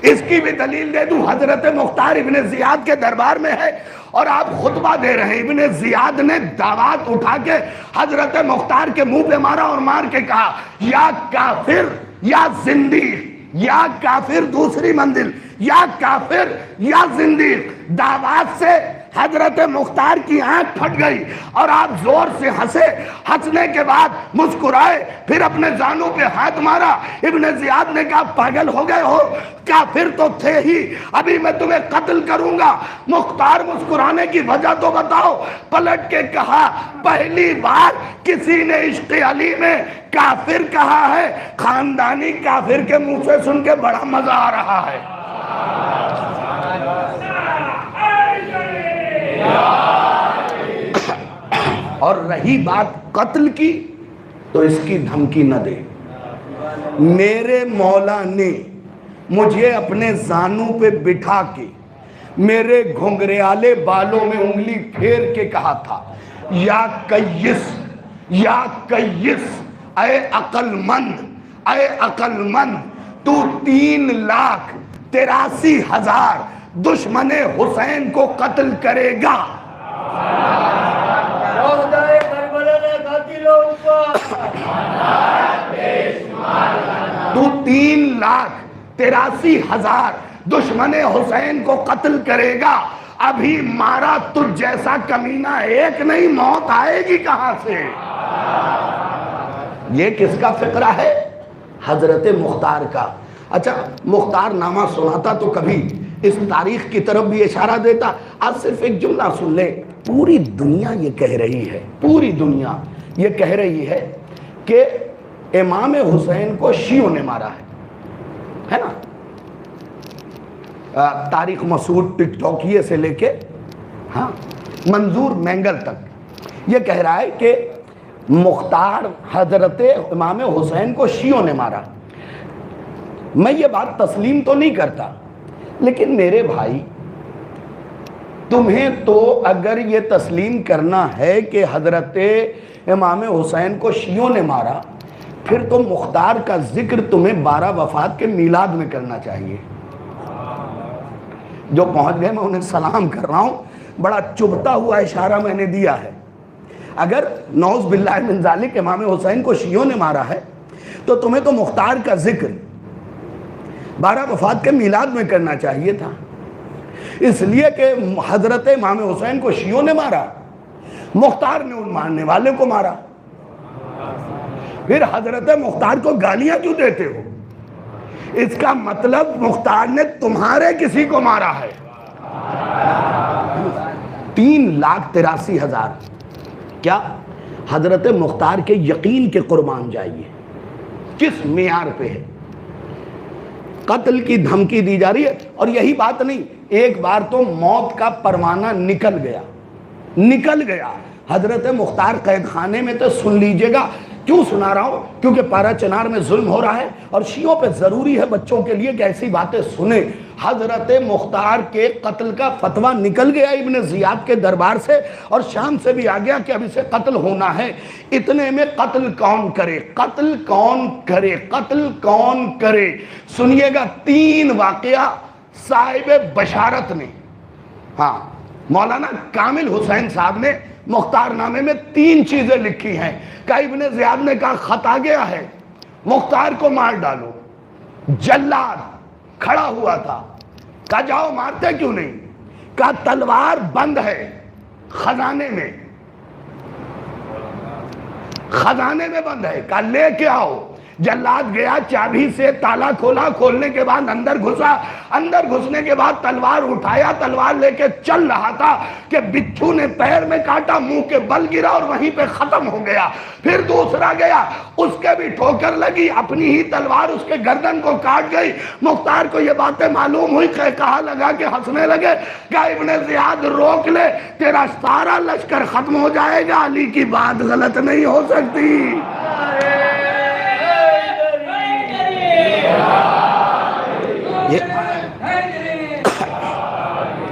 اس کی بھی دلیل دے دوں، حضرت مختار ابن زیاد کے دربار میں ہے اور آپ خطبہ دے رہے ہیں، ابن زیاد نے دعوات اٹھا کے حضرت مختار کے منہ پہ مارا اور مار کے کہا یا کافر یا زندیق، یا کافر دوسری منزل، یا کافر یا زندیق۔ دعوات سے حضرت مختار کی آنکھ پھٹ گئی اور آپ زور سے ہنسے، ہنسنے کے بعد مسکرائے، پھر اپنے زانوں پہ ہاتھ مارا۔ ابن زیاد نے کہا پاگل ہو گئے ہو، کافر تو تھے ہی، ابھی میں تمہیں قتل کروں گا۔ مختار مسکرانے کی وجہ تو بتاؤ۔ پلٹ کے کہا پہلی بار کسی نے عشق علی میں کافر کہا ہے، خاندانی کافر کے منہ سے سن کے بڑا مزہ آ رہا ہے۔ اور رہی بات قتل کی تو اس کی دھمکی نہ دے۔ میرے مولا نے مجھے اپنے زانوں پہ بٹھا کے میرے گھنگریالے بالوں میں انگلی پھیر کے کہا تھا یا کیس، یا کیس، اے عقل مند، اے عقل مند، تو 3,83,000 دشمن حسین کو قتل کرے گا۔ تو 3,83,000 دشمن حسین کو قتل کرے گا۔ ابھی مارا تجھ جیسا کمینہ ایک نہیں، موت آئے گی کہاں سے؟ یہ کس کا فقرہ ہے؟ حضرت مختار کا۔ اچھا مختار نامہ سناتا تو کبھی اس تاریخ کی طرف بھی اشارہ دیتا۔ آج صرف ایک جملہ سن لے، پوری دنیا یہ کہہ رہی ہے، پوری دنیا یہ کہہ رہی ہے کہ امام حسین کو شیعوں نے مارا ہے نا؟ تاریخ مسعود ٹک ٹاکیے سے لے کے ہاں منظور مینگل تک یہ کہہ رہا ہے کہ مختار حضرت امام حسین کو شیعوں نے مارا۔ میں یہ بات تسلیم تو نہیں کرتا، لیکن میرے بھائی تمہیں تو اگر یہ تسلیم کرنا ہے کہ حضرت امام حسین کو شیعوں نے مارا، پھر تو مختار کا ذکر تمہیں 12 وفات کے میلاد میں کرنا چاہیے۔ جو پہنچ گئے میں انہیں سلام کر رہا ہوں، بڑا چبھتا ہوا اشارہ میں نے دیا ہے۔ اگر نعوذ باللہ من ذالک امام حسین کو شیعوں نے مارا ہے تو تمہیں تو مختار کا ذکر 12 وفات کے میلاد میں کرنا چاہیے تھا، اس لیے کہ حضرت امام حسین کو شیعوں نے مارا، مختار نے ان مارنے والے کو مارا۔ پھر حضرت مختار کو گالیاں کیوں دیتے ہو؟ اس کا مطلب مختار نے تمہارے کسی کو مارا ہے۔ 3,83,000 کیا حضرت مختار کے یقین کے قربان جائیے، کس معیار پہ ہے؟ قتل کی دھمکی دی جا رہی ہے، اور یہی بات نہیں، ایک بار تو موت کا پروانہ نکل گیا۔ حضرت مختار قید خانے میں تو سن لیجئے گا۔ کیوں سنا رہا ہوں؟ کیونکہ پارا چنار میں ظلم ہو رہا ہے اور شیعوں پہ ضروری ہے بچوں کے لیے کہ ایسی باتیں سنیں۔ حضرت مختار کے قتل کا فتویٰ نکل گیا ابن زیاد کے دربار سے، اور شام سے بھی آ گیا کہ اب اسے قتل ہونا ہے۔ اتنے میں قتل کون کرے، قتل کون کرے، قتل کون کرے؟ سنیے گا 3 واقعہ صاحب بشارت نے، ہاں مولانا کامل حسین صاحب نے مختار نامے میں 3 چیزیں لکھی ہیں کہ ابن زیاد نے کہا خط آ گیا ہے، مختار کو مار ڈالو۔ جلاد کھڑا ہوا تھا، کہا جاؤ، مارتے کیوں نہیں؟ کہا تلوار بند ہے خزانے میں بند ہے، کہا لے کے آؤ۔ جلاد گیا، چابی سے تالا کھولا، کھولنے کے بعد اندر گھسا، اندر گھسنے کے بعد تلوار اٹھایا، تلوار لے کے چل رہا تھا کہ بچھو نے پیر میں کاٹا، منہ کے بل گرا اور وہیں پہ ختم ہو گیا۔ پھر دوسرا گیا، اس کے بھی ٹھوکر لگی، اپنی ہی تلوار اس کے گردن کو کاٹ گئی۔ مختار کو یہ باتیں معلوم ہوئی، کہا لگا کہ ہنسنے لگے، کہا ابن زیاد روک لے، تیرا سارا لشکر ختم ہو جائے گا، علی کی بات غلط نہیں ہو سکتی۔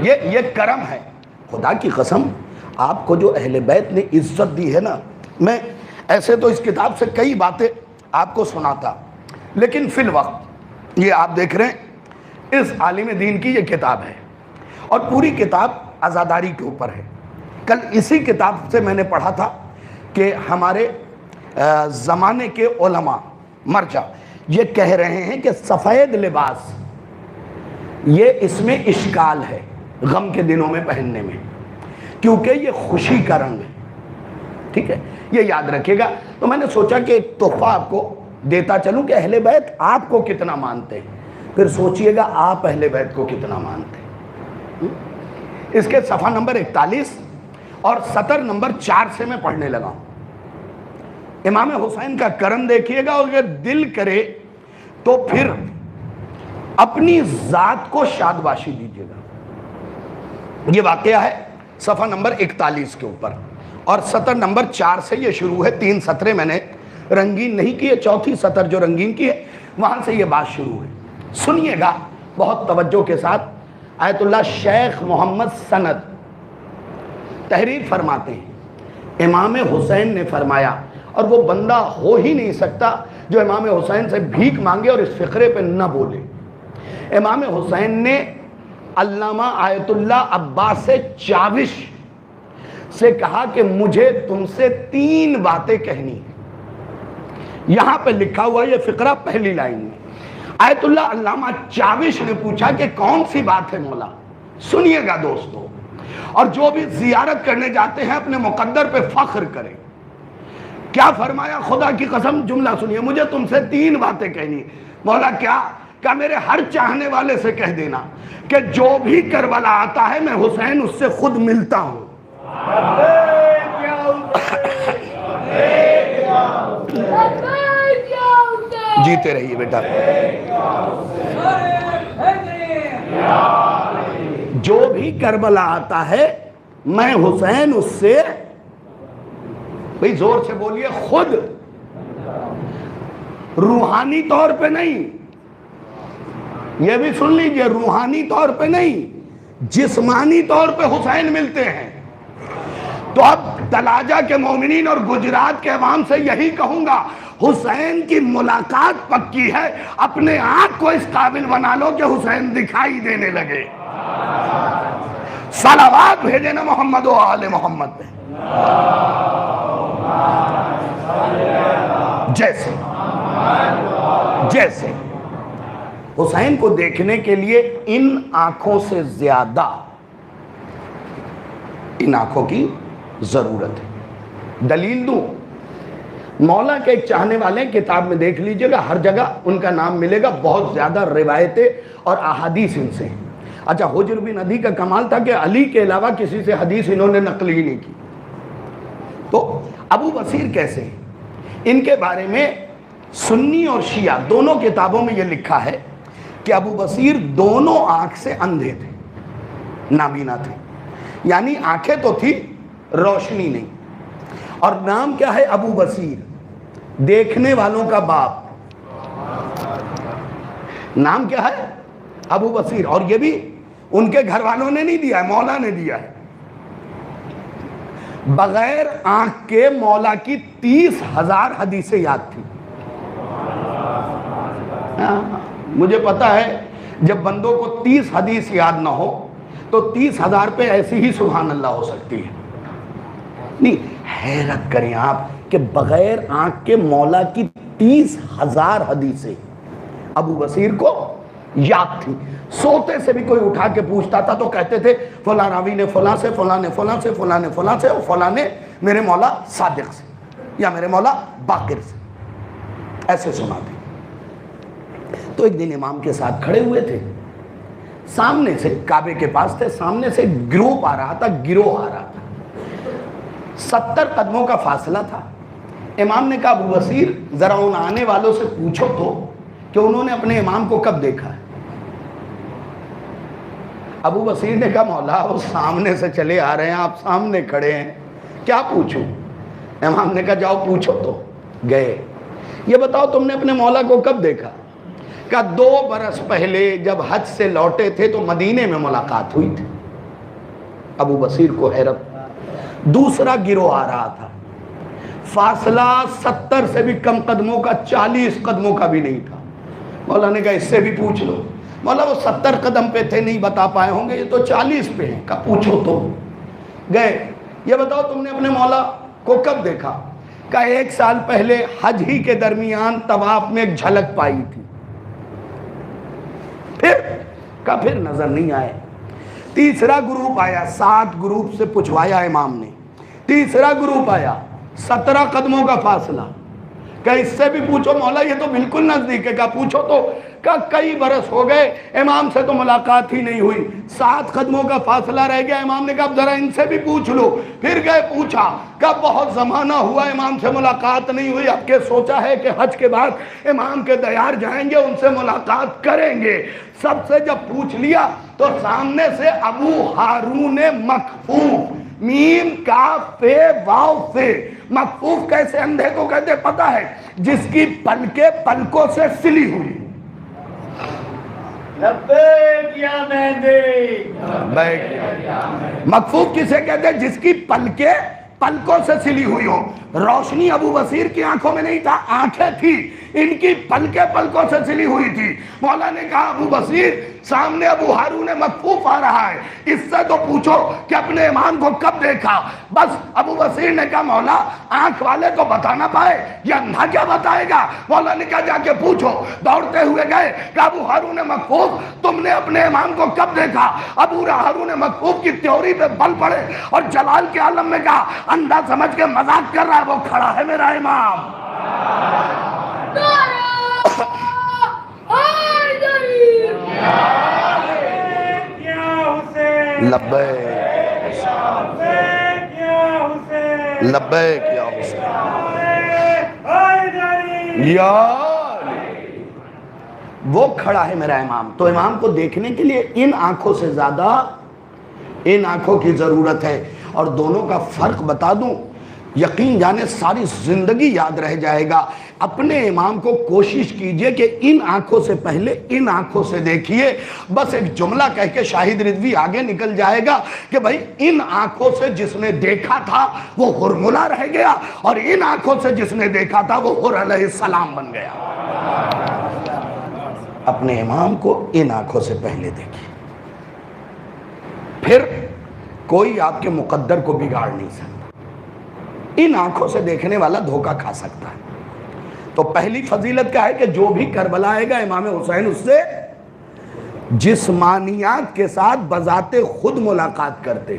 یہ کرم ہے، خدا کی قسم آپ کو جو اہل بیت نے عزت دی ہے نا، میں ایسے تو اس کتاب سے کئی باتیں آپ کو سناتا، لیکن فی الوقت یہ آپ دیکھ رہے ہیں اس عالم دین کی یہ کتاب ہے، اور پوری کتاب عزاداری کے اوپر ہے۔ کل اسی کتاب سے میں نے پڑھا تھا کہ ہمارے زمانے کے علماء مرجع یہ کہہ رہے ہیں کہ سفید لباس یہ اس میں اشکال ہے غم کے دنوں میں پہننے میں، کیونکہ یہ خوشی کا رنگ ہے۔ ٹھیک ہے، یہ یاد رکھے گا۔ تو میں نے سوچا کہ ایک تحفہ آپ کو دیتا چلوں کہ اہل بیت آپ کو کتنا مانتے ہیں، پھر سوچئے گا آپ اہل بیت کو کتنا مانتے ہیں۔ اس کے صفحہ نمبر 41 اور سطر نمبر 4 سے میں پڑھنے لگا ہوں۔ امام حسین کا کرم دیکھیے گا، اور اگر دل کرے تو پھر اپنی ذات کو شادباشی دیجیے گا۔ یہ واقعہ ہے صفحہ نمبر 41 کے اوپر، اور سطر نمبر 4 سے یہ شروع ہے۔ 3 سطریں میں نے رنگین نہیں کی ہے، چوتھی سطر جو رنگین کی ہے وہاں سے یہ بات شروع ہے۔ سنیے گا بہت توجہ کے ساتھ۔ آیت اللہ شیخ محمد سند تحریر فرماتے ہیں، امام حسین نے فرمایا، اور وہ بندہ ہو ہی نہیں سکتا جو امام حسین سے بھیک مانگے اور اس فقرے پہ نہ بولے۔ امام حسین نے علامہ آیت اللہ عباس چاوش سے کہا کہ مجھے تم سے 3 باتیں کہنی ہیں۔ یہاں پہ لکھا ہوا یہ فقرہ پہلی لائن میں۔ آیت اللہ علامہ چاوش نے پوچھا کہ کون سی بات ہے مولا؟ سنیے گا دوستو، اور جو بھی زیارت کرنے جاتے ہیں اپنے مقدر پہ فخر کریں۔ کیا فرمایا؟ خدا کی قسم جملہ سنیے، مجھے تم سے 3 باتیں کہنی۔ مولا کیا؟ کہ میرے ہر چاہنے والے سے کہہ دینا کہ جو بھی کربلا آتا ہے میں حسین اس سے خود ملتا ہوں۔ جیتے رہیے بیٹا۔ جو بھی کربلا آتا ہے میں حسین اس سے، بھئی زور سے بولیے، خود، روحانی طور پہ نہیں، یہ بھی سن لیجئے، روحانی طور پہ نہیں، جسمانی طور پہ حسین ملتے ہیں۔ تو اب تلاجہ کے مومنین اور گجرات کے عوام سے یہی کہوں گا، حسین کی ملاقات پکی ہے، اپنے آنکھ کو اس قابل بنا لو کہ حسین دکھائی دینے لگے۔ صلوات بھیجے نا محمد و آل محمد پہ۔ جیسے حسین کو دیکھنے کے لیے ان آنکھوں سے زیادہ ان آنکھوں کی ضرورت ہے۔ دلیل دوں، مولا کے ایک چاہنے والے کتاب میں دیکھ لیجئے گا، ہر جگہ ان کا نام ملے گا، بہت زیادہ روایتیں اور احادیث ان سے۔ اچھا، حجر بن عدی کا کمال تھا کہ علی کے علاوہ کسی سے حدیث انہوں نے نقل ہی نہیں کی۔ تو ابو بصیر کیسے ہیں؟ ان کے بارے میں سنی اور شیعہ دونوں کتابوں میں یہ لکھا ہے کہ ابو بصیر دونوں آنکھ سے اندھے تھے، نابینا تھے، یعنی آنکھیں تو تھی، روشنی نہیں۔ اور نام کیا ہے؟ ابو بصیر، دیکھنے والوں کا باپ۔ نام کیا ہے؟ ابو بصیر، اور یہ بھی ان کے گھر والوں نے نہیں دیا ہے، مولا نے دیا ہے۔ بغیر آنکھ کے مولا کی 30,000 حدیثیں یاد تھی۔ مجھے پتا ہے جب بندوں کو 30 حدیث یاد نہ ہو تو 30,000 پہ ایسی ہی سبحان اللہ ہو سکتی ہے۔ نہیں، حیرت کریں آپ کہ بغیر آنکھ کے مولا کی 30,000 حدیثیں ابو بصیر کو یاد تھی۔ سوتے سے بھی کوئی اٹھا کے پوچھتا تھا تو کہتے تھے فلاں راوی نے فلاں سے، فلاں نے فلاں سے، فلاں نے فلاں سے، اور فلاں نے میرے مولا صادق سے یا میرے مولا باقر سے، ایسے سنا تھی۔ تو ایک دن امام کے ساتھ کھڑے ہوئے تھے، سامنے سے کعبے کے پاس تھے، سامنے سے گروہ آ رہا تھا، 70 قدموں کا فاصلہ تھا۔ امام نے کہا ابو بصیر ذرا ان آنے والوں سے پوچھو تو کہ انہوں نے اپنے امام کو کب دیکھا ہے۔ ابو بصیر نے کہا مولا وہ سامنے سے چلے آ رہے ہیں، آپ سامنے کھڑے ہیں، کیا پوچھوں؟ امام نے کہا جاؤ پوچھو تو۔ گئے، یہ بتاؤ تم نے اپنے مولا کو کب دیکھا؟ کہا 2 برس پہلے جب حج سے لوٹے تھے تو مدینے میں ملاقات ہوئی تھی۔ ابو بصیر کو حیرت۔ دوسرا گروہ آ رہا تھا، فاصلہ 70 سے بھی کم قدموں کا، 40 قدموں کا بھی نہیں تھا۔ مولا نے کہا اس سے بھی پوچھ لو۔ مولا وہ 70 قدم پہ تھے نہیں بتا پائے ہوں گے، یہ تو 40 پہ ہیں۔ کہا پوچھو تو۔ گئے، یہ بتاؤ تم نے اپنے مولا کو کب دیکھا؟ کہا 1 سال پہلے حج ہی کے درمیان طواف میں ایک جھلک پائی تھی۔ پھر نظر نہیں آئے۔ تیسرا گروپ آیا، 7 گروپ سے پوچھوایا امام نے۔ تیسرا گروپ آیا، 17 قدموں کا فاصلہ۔ کہ اس سے بھی پوچھو مولا، یہ تو بالکل نزدیک ہے۔ کہا پوچھو تو۔ کہا کئی برس ہو گئے امام سے تو ملاقات ہی نہیں ہوئی، 7 قدموں کا فاصلہ رہ گیا۔ امام نے کہا ذرا ان سے بھی پوچھ لو۔ پھر گئے، پوچھا۔ کہا بہت زمانہ ہوا امام سے ملاقات نہیں ہوئی، اب کے سوچا ہے کہ حج کے بعد امام کے دیار جائیں گے، ان سے ملاقات کریں گے۔ سب سے جب پوچھ لیا تو سامنے سے ابو ہارون مکفوف، میم کاف پہ واو پہ، مکفوف کیسے اندھے کو کہتے پتہ ہے؟ جس کی پلکیں پلکوں سے سلی ہوئی۔ لبیک یا مہندی، مکفوف کسے کہتے ہیں؟ جس کی پلکیں پلکوں سے سلی ہوئی ہو۔ روشنی ابو بصیر کی آنکھوں میں نہیں تھا، آنکھیں تھی، ان کی پلکیں پلکوں سے سلی ہوئی تھی۔ مولا نے کہا ابو بصیر سامنے ابو ہارون مکفوف آ رہا ہے، اس سے تو پوچھو کہ اپنے امام کو کب دیکھا۔ بس ابو بصیر نے کہا مولا آنکھ والے تو بتا نہ پائے، یہ اندھا کیا بتائے گا؟ مولا نے کہا جا کے پوچھو۔ دوڑتے ہوئے گئے کہ ابو ہارون مکفوف تم نے اپنے امام کو کب دیکھا؟ ابو ہارون مکفوف کی تیوری پہ بل پڑے اور جلال کے عالم میں کہا اندھا سمجھ کے مذاق کر رہا ہے، وہ کھڑا ہے میرا امام۔ لبیک لبیک یا حسین یا علی، وہ کھڑا ہے میرا امام۔ تو امام کو دیکھنے کے لیے ان آنکھوں سے زیادہ ان آنکھوں کی ضرورت ہے۔ اور دونوں کا فرق بتا دوں، یقین جانے ساری زندگی یاد رہ جائے گا۔ اپنے امام کو کوشش کیجئے کہ ان آنکھوں سے پہلے ان آنکھوں سے دیکھیے۔ بس ایک جملہ کہہ کے شاہد رضوی آگے نکل جائے گا کہ بھائی ان آنکھوں سے جس نے دیکھا تھا وہ ہرملا رہ گیا، اور ان آنکھوں سے جس نے دیکھا تھا وہ ہر علیہ السلام بن گیا۔ اپنے امام کو ان آنکھوں سے پہلے دیکھیے، پھر کوئی آپ کے مقدر کو بگاڑ نہیں سکتا۔ ان آنکھوں سے دیکھنے والا دھوکہ کھا سکتا ہے۔ تو پہلی فضیلت کیا ہے کہ جو بھی کربلا آئے گا امام حسین اس سے جسمانیات کے ساتھ بذات خود ملاقات کرتے۔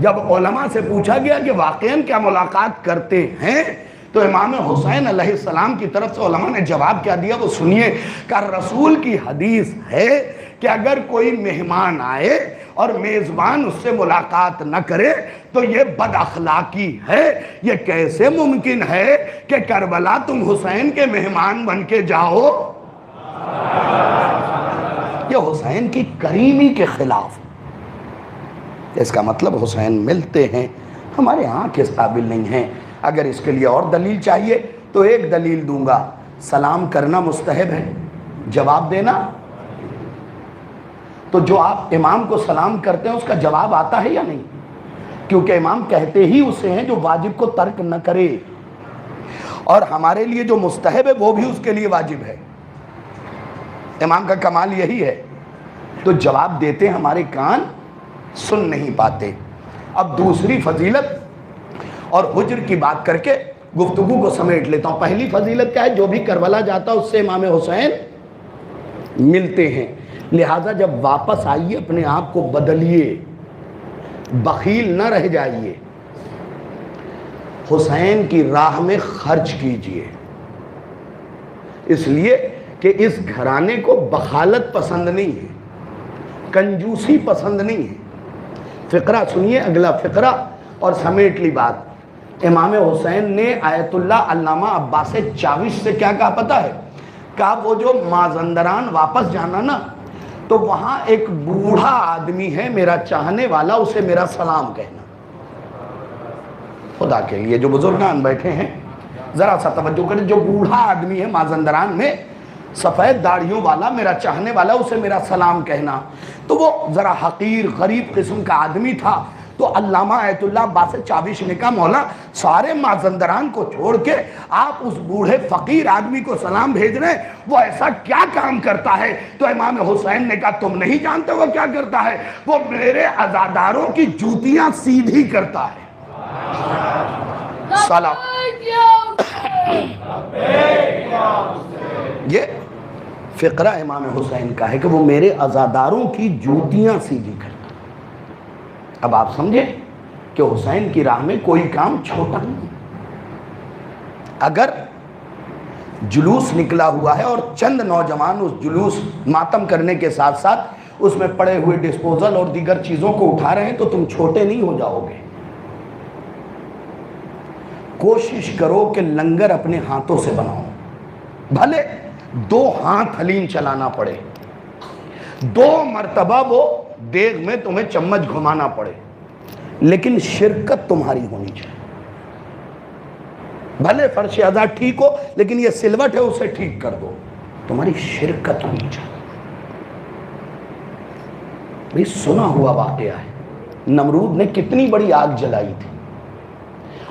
جب علماء سے پوچھا گیا کہ واقعاً کیا ملاقات کرتے ہیں، تو امام حسین علیہ السلام کی طرف سے علماء نے جواب کیا دیا وہ سنیے۔ کہ رسول کی حدیث ہے کہ اگر کوئی مہمان آئے اور میزبان اس سے ملاقات نہ کرے تو یہ بد اخلاقی ہے۔ یہ کیسے ممکن ہے کہ کربلا تم حسین کے مہمان بن کے جاؤ؟ یہ حسین کی کریمی کے خلاف۔ اس کا مطلب حسین ملتے ہیں، ہمارے آنکھ اس قابل نہیں ہیں۔ اگر اس کے لیے اور دلیل چاہیے تو ایک دلیل دوں گا، سلام کرنا مستحب ہے، جواب دینا۔ تو جو آپ امام کو سلام کرتے ہیں اس کا جواب آتا ہے یا نہیں؟ کیونکہ امام کہتے ہی اسے ہیں جو واجب کو ترک نہ کرے، اور ہمارے لیے جو مستحب ہے وہ بھی اس کے لیے واجب ہے۔ امام کا کمال یہی ہے، تو جواب دیتے ہمارے کان سن نہیں پاتے۔ اب دوسری فضیلت اور حجر کی بات کر کے گفتگو کو سمیٹ لیتا ہوں۔ پہلی فضیلت کیا ہے؟ جو بھی کربلا جاتا اس سے امام حسین ملتے ہیں، لہٰذا جب واپس آئیے اپنے آپ کو بدلیے، بخیل نہ رہ جائیے، حسین کی راہ میں خرچ کیجئے، اس لیے کہ اس گھرانے کو بخالت پسند نہیں ہے، کنجوسی پسند نہیں ہے۔ فقرہ سنیے، اگلا فقرہ اور سمیٹ لی بات۔ امام حسین نے آیت اللہ علامہ عباس چاوش سے کیا کہا پتہ ہے؟ کہا وہ جو مازندران واپس جانا نا، تو وہاں ایک بوڑھا آدمی ہے میرا چاہنے والا، اسے میرا سلام کہنا۔ خدا کے لیے جو بزرگان بیٹھے ہیں ذرا سا توجہ کریں، جو بوڑھا آدمی ہے مازندران میں سفید داڑھیوں والا میرا چاہنے والا، اسے میرا سلام کہنا۔ تو وہ ذرا حقیر غریب قسم کا آدمی تھا، تو علامہ آیت اللہ عباس چاوش نے کہا مولا سارے مازندران کو چھوڑ کے آپ اس بوڑھے فقیر آدمی کو سلام بھیج رہے ہیں، وہ ایسا کیا کام کرتا ہے؟ تو امام حسین نے کہا تم نہیں جانتے وہ کیا کرتا ہے؟ وہ میرے عزاداروں کی جوتیاں سیدھی کرتا ہے۔ سلام۔ یہ فقرہ امام حسین کا ہے کہ وہ میرے عزاداروں کی جوتیاں سیدھی کرتا ہے۔ اب آپ سمجھیں کہ حسین کی راہ میں کوئی کام چھوٹا نہیں۔ اگر جلوس نکلا ہوا ہے اور چند نوجوان اس جلوس ماتم کرنے کے ساتھ ساتھ اس میں پڑے ہوئے ڈسپوزل اور دیگر چیزوں کو اٹھا رہے ہیں تو تم چھوٹے نہیں ہو جاؤ گے۔ کوشش کرو کہ لنگر اپنے ہاتھوں سے بناؤ، بھلے 2 ہاتھ حلیم چلانا پڑے، 2 مرتبہ وہ دیگ میں تمہیں چمچ گھمانا پڑے، لیکن شرکت تمہاری ہونی چاہیے۔ بھلے فرش ادا ٹھیک ہو لیکن یہ سلوٹ ہے اسے ٹھیک کر دو، تمہاری شرکت ہونی چاہیے۔ بھئی سنا ہوا واقعہ ہے، نمرود نے کتنی بڑی آگ جلائی تھی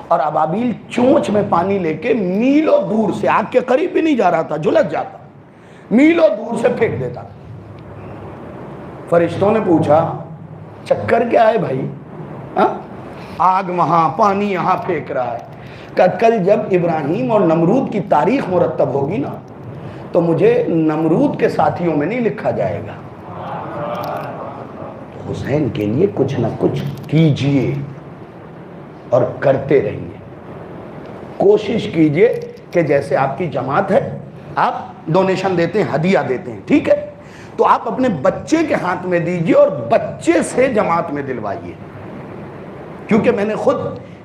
اور ابابیل چونچ میں پانی لے کے میلوں دور سے، آگ کے قریب بھی نہیں جا رہا تھا، جھلس جاتا، میلوں دور سے پھینک دیتا تھا۔ فرشتوں نے پوچھا چکر کیا ہے بھائی؟ آگ وہاں پانی یہاں پھینک رہا ہے۔ کہ کل جب ابراہیم اور نمرود کی تاریخ مرتب ہوگی نا تو مجھے نمرود کے ساتھیوں میں نہیں لکھا جائے گا۔ حسین کے لیے کچھ نہ کچھ کیجئے اور کرتے رہیے۔ کوشش کیجئے کہ جیسے آپ کی جماعت ہے، آپ ڈونیشن دیتے ہیں، ہدیہ دیتے ہیں، ٹھیک ہے، تو آپ اپنے بچے کے ہاتھ میں دیجئے اور بچے سے جماعت میں دلوائیے۔ کیونکہ میں نے خود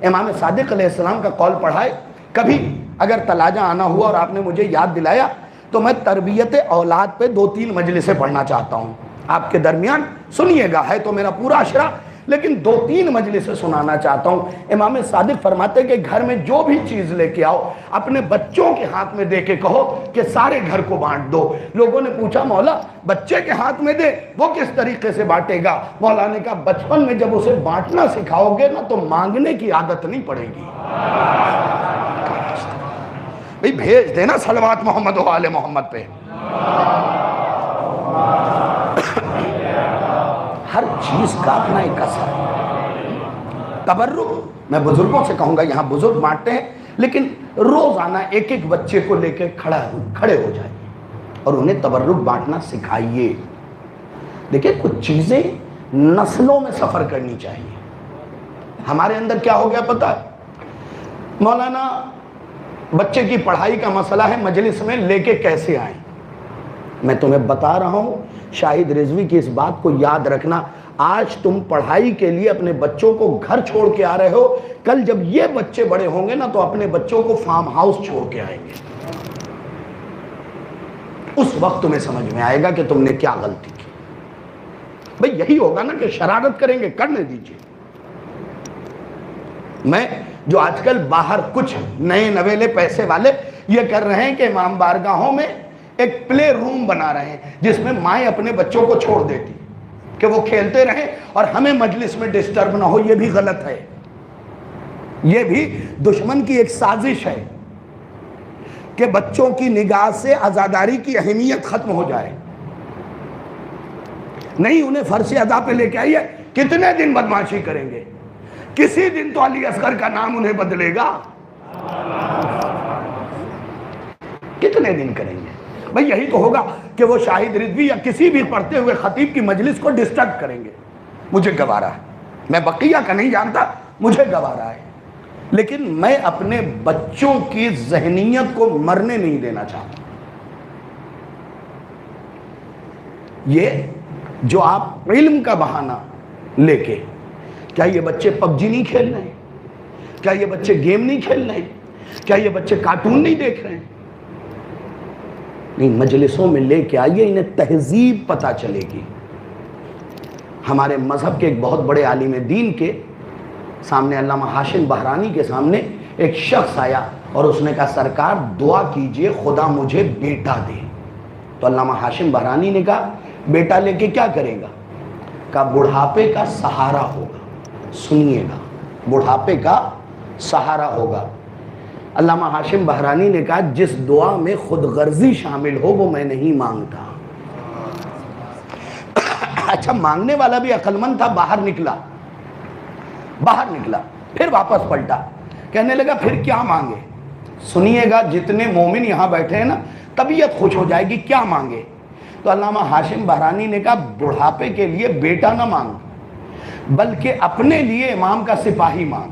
امام صادق علیہ السلام کا قول پڑھا ہے، کبھی اگر تلاجہ آنا ہوا اور آپ نے مجھے یاد دلایا تو میں تربیت اولاد پہ 2-3 مجلسیں پڑھنا چاہتا ہوں آپ کے درمیان، سنیے گا، ہے تو میرا پورا عشرہ لیکن 2-3 مجلسیں سنانا چاہتا ہوں۔ امام صادق فرماتے کہ گھر میں جو بھی چیز لے کے آؤ اپنے بچوں کے ہاتھ میں دے کے کہو کہ سارے گھر کو بانٹ دو۔ لوگوں نے پوچھا مولا بچے کے ہاتھ میں دے، وہ کس طریقے سے بانٹے گا؟ مولا نے کہا بچپن میں جب اسے بانٹنا سکھاؤ گے نا تو مانگنے کی عادت نہیں پڑے گی۔ بھئی بھیج دینا صلوات محمد و آل محمد پہ۔ ہر چیز کا اپنا ایک اثر ہے۔ تبرک میں بزرگوں سے کہوں گا، یہاں بزرگ بانٹتے ہیں لیکن روزانہ ایک ایک بچے کو لے کے کھڑے ہو جائیے اور انہیں تبرک بانٹنا سکھائیے۔ دیکھیں کچھ چیزیں نسلوں میں سفر کرنی چاہیے۔ ہمارے اندر کیا ہو گیا پتہ ہے؟ مولانا بچے کی پڑھائی کا مسئلہ ہے، مجلس میں لے کے کیسے آئیں؟ میں تمہیں بتا رہا ہوں، شاہد رضوی کی اس بات کو یاد رکھنا، آج تم پڑھائی کے لیے اپنے بچوں کو گھر چھوڑ کے آ رہے ہو، کل جب یہ بچے بڑے ہوں گے نا تو اپنے بچوں کو فارم ہاؤس چھوڑ کے آئیں گے۔ اس وقت تمہیں سمجھ میں آئے گا کہ تم نے کیا غلطی کی۔ بھئی یہی ہوگا نا کہ شرارت کریں گے، کرنے دیجئے۔ میں جو آج کل باہر کچھ نئے نویلے پیسے والے یہ کر رہے ہیں کہ امام بارگاہوں میں ایک پلے روم بنا رہے ہیں جس میں مائیں اپنے بچوں کو چھوڑ دیتی کہ وہ کھیلتے رہیں اور ہمیں مجلس میں ڈسٹرب نہ ہو۔ یہ بھی غلط ہے، یہ بھی دشمن کی ایک سازش ہے کہ بچوں کی نگاہ سے عزاداری کی اہمیت ختم ہو جائے۔ نہیں، انہیں فرش ادا پہ لے کے آئیے، کتنے دن بدمعاشی کریں گے؟ کسی دن تو علی اصغر کا نام انہیں بدلے گا، کتنے دن کریں گے؟ بھئی یہی تو ہوگا کہ وہ شاہد رضوی یا کسی بھی پڑھتے ہوئے خطیب کی مجلس کو ڈسٹرب کریں گے۔ مجھے گوارا ہے، میں بقیہ کا نہیں جانتا، مجھے گوارا ہے، لیکن میں اپنے بچوں کی ذہنیت کو مرنے نہیں دینا چاہتا۔ یہ جو آپ علم کا بہانہ لے کے، کیا یہ بچے پب جی نہیں کھیل رہے ہیں؟ کیا یہ بچے گیم نہیں کھیل رہے ہیں؟ کیا یہ بچے کارٹون نہیں دیکھ رہے ہیں؟ نہیں، مجلسوں میں لے کے آئیے، انہیں تہذیب پتہ چلے گی۔ ہمارے مذہب کے ایک بہت بڑے عالم دین کے سامنے، علامہ ہاشم بہرانی کے سامنے ایک شخص آیا اور اس نے کہا سرکار دعا کیجئے خدا مجھے بیٹا دے۔ تو علامہ ہاشم بہرانی نے کہا بیٹا لے کے کیا کرے گا؟ کہا بڑھاپے کا سہارا ہوگا، سنیے گا، بڑھاپے کا سہارا ہوگا۔ علامہ ہاشم بہرانی نے کہا جس دعا میں خود غرضی شامل ہو وہ میں نہیں مانگتا۔ اچھا، مانگنے والا بھی عقل مند تھا، باہر نکلا، پھر واپس پلٹا، کہنے لگا پھر کیا مانگے؟ سنیے گا، جتنے مومن یہاں بیٹھے ہیں نا، طبیعت خوش ہو جائے گی، کیا مانگے؟ تو علامہ ہاشم بہرانی نے کہا بڑھاپے کے لیے بیٹا نہ مانگ، بلکہ اپنے لیے امام کا سپاہی مانگ۔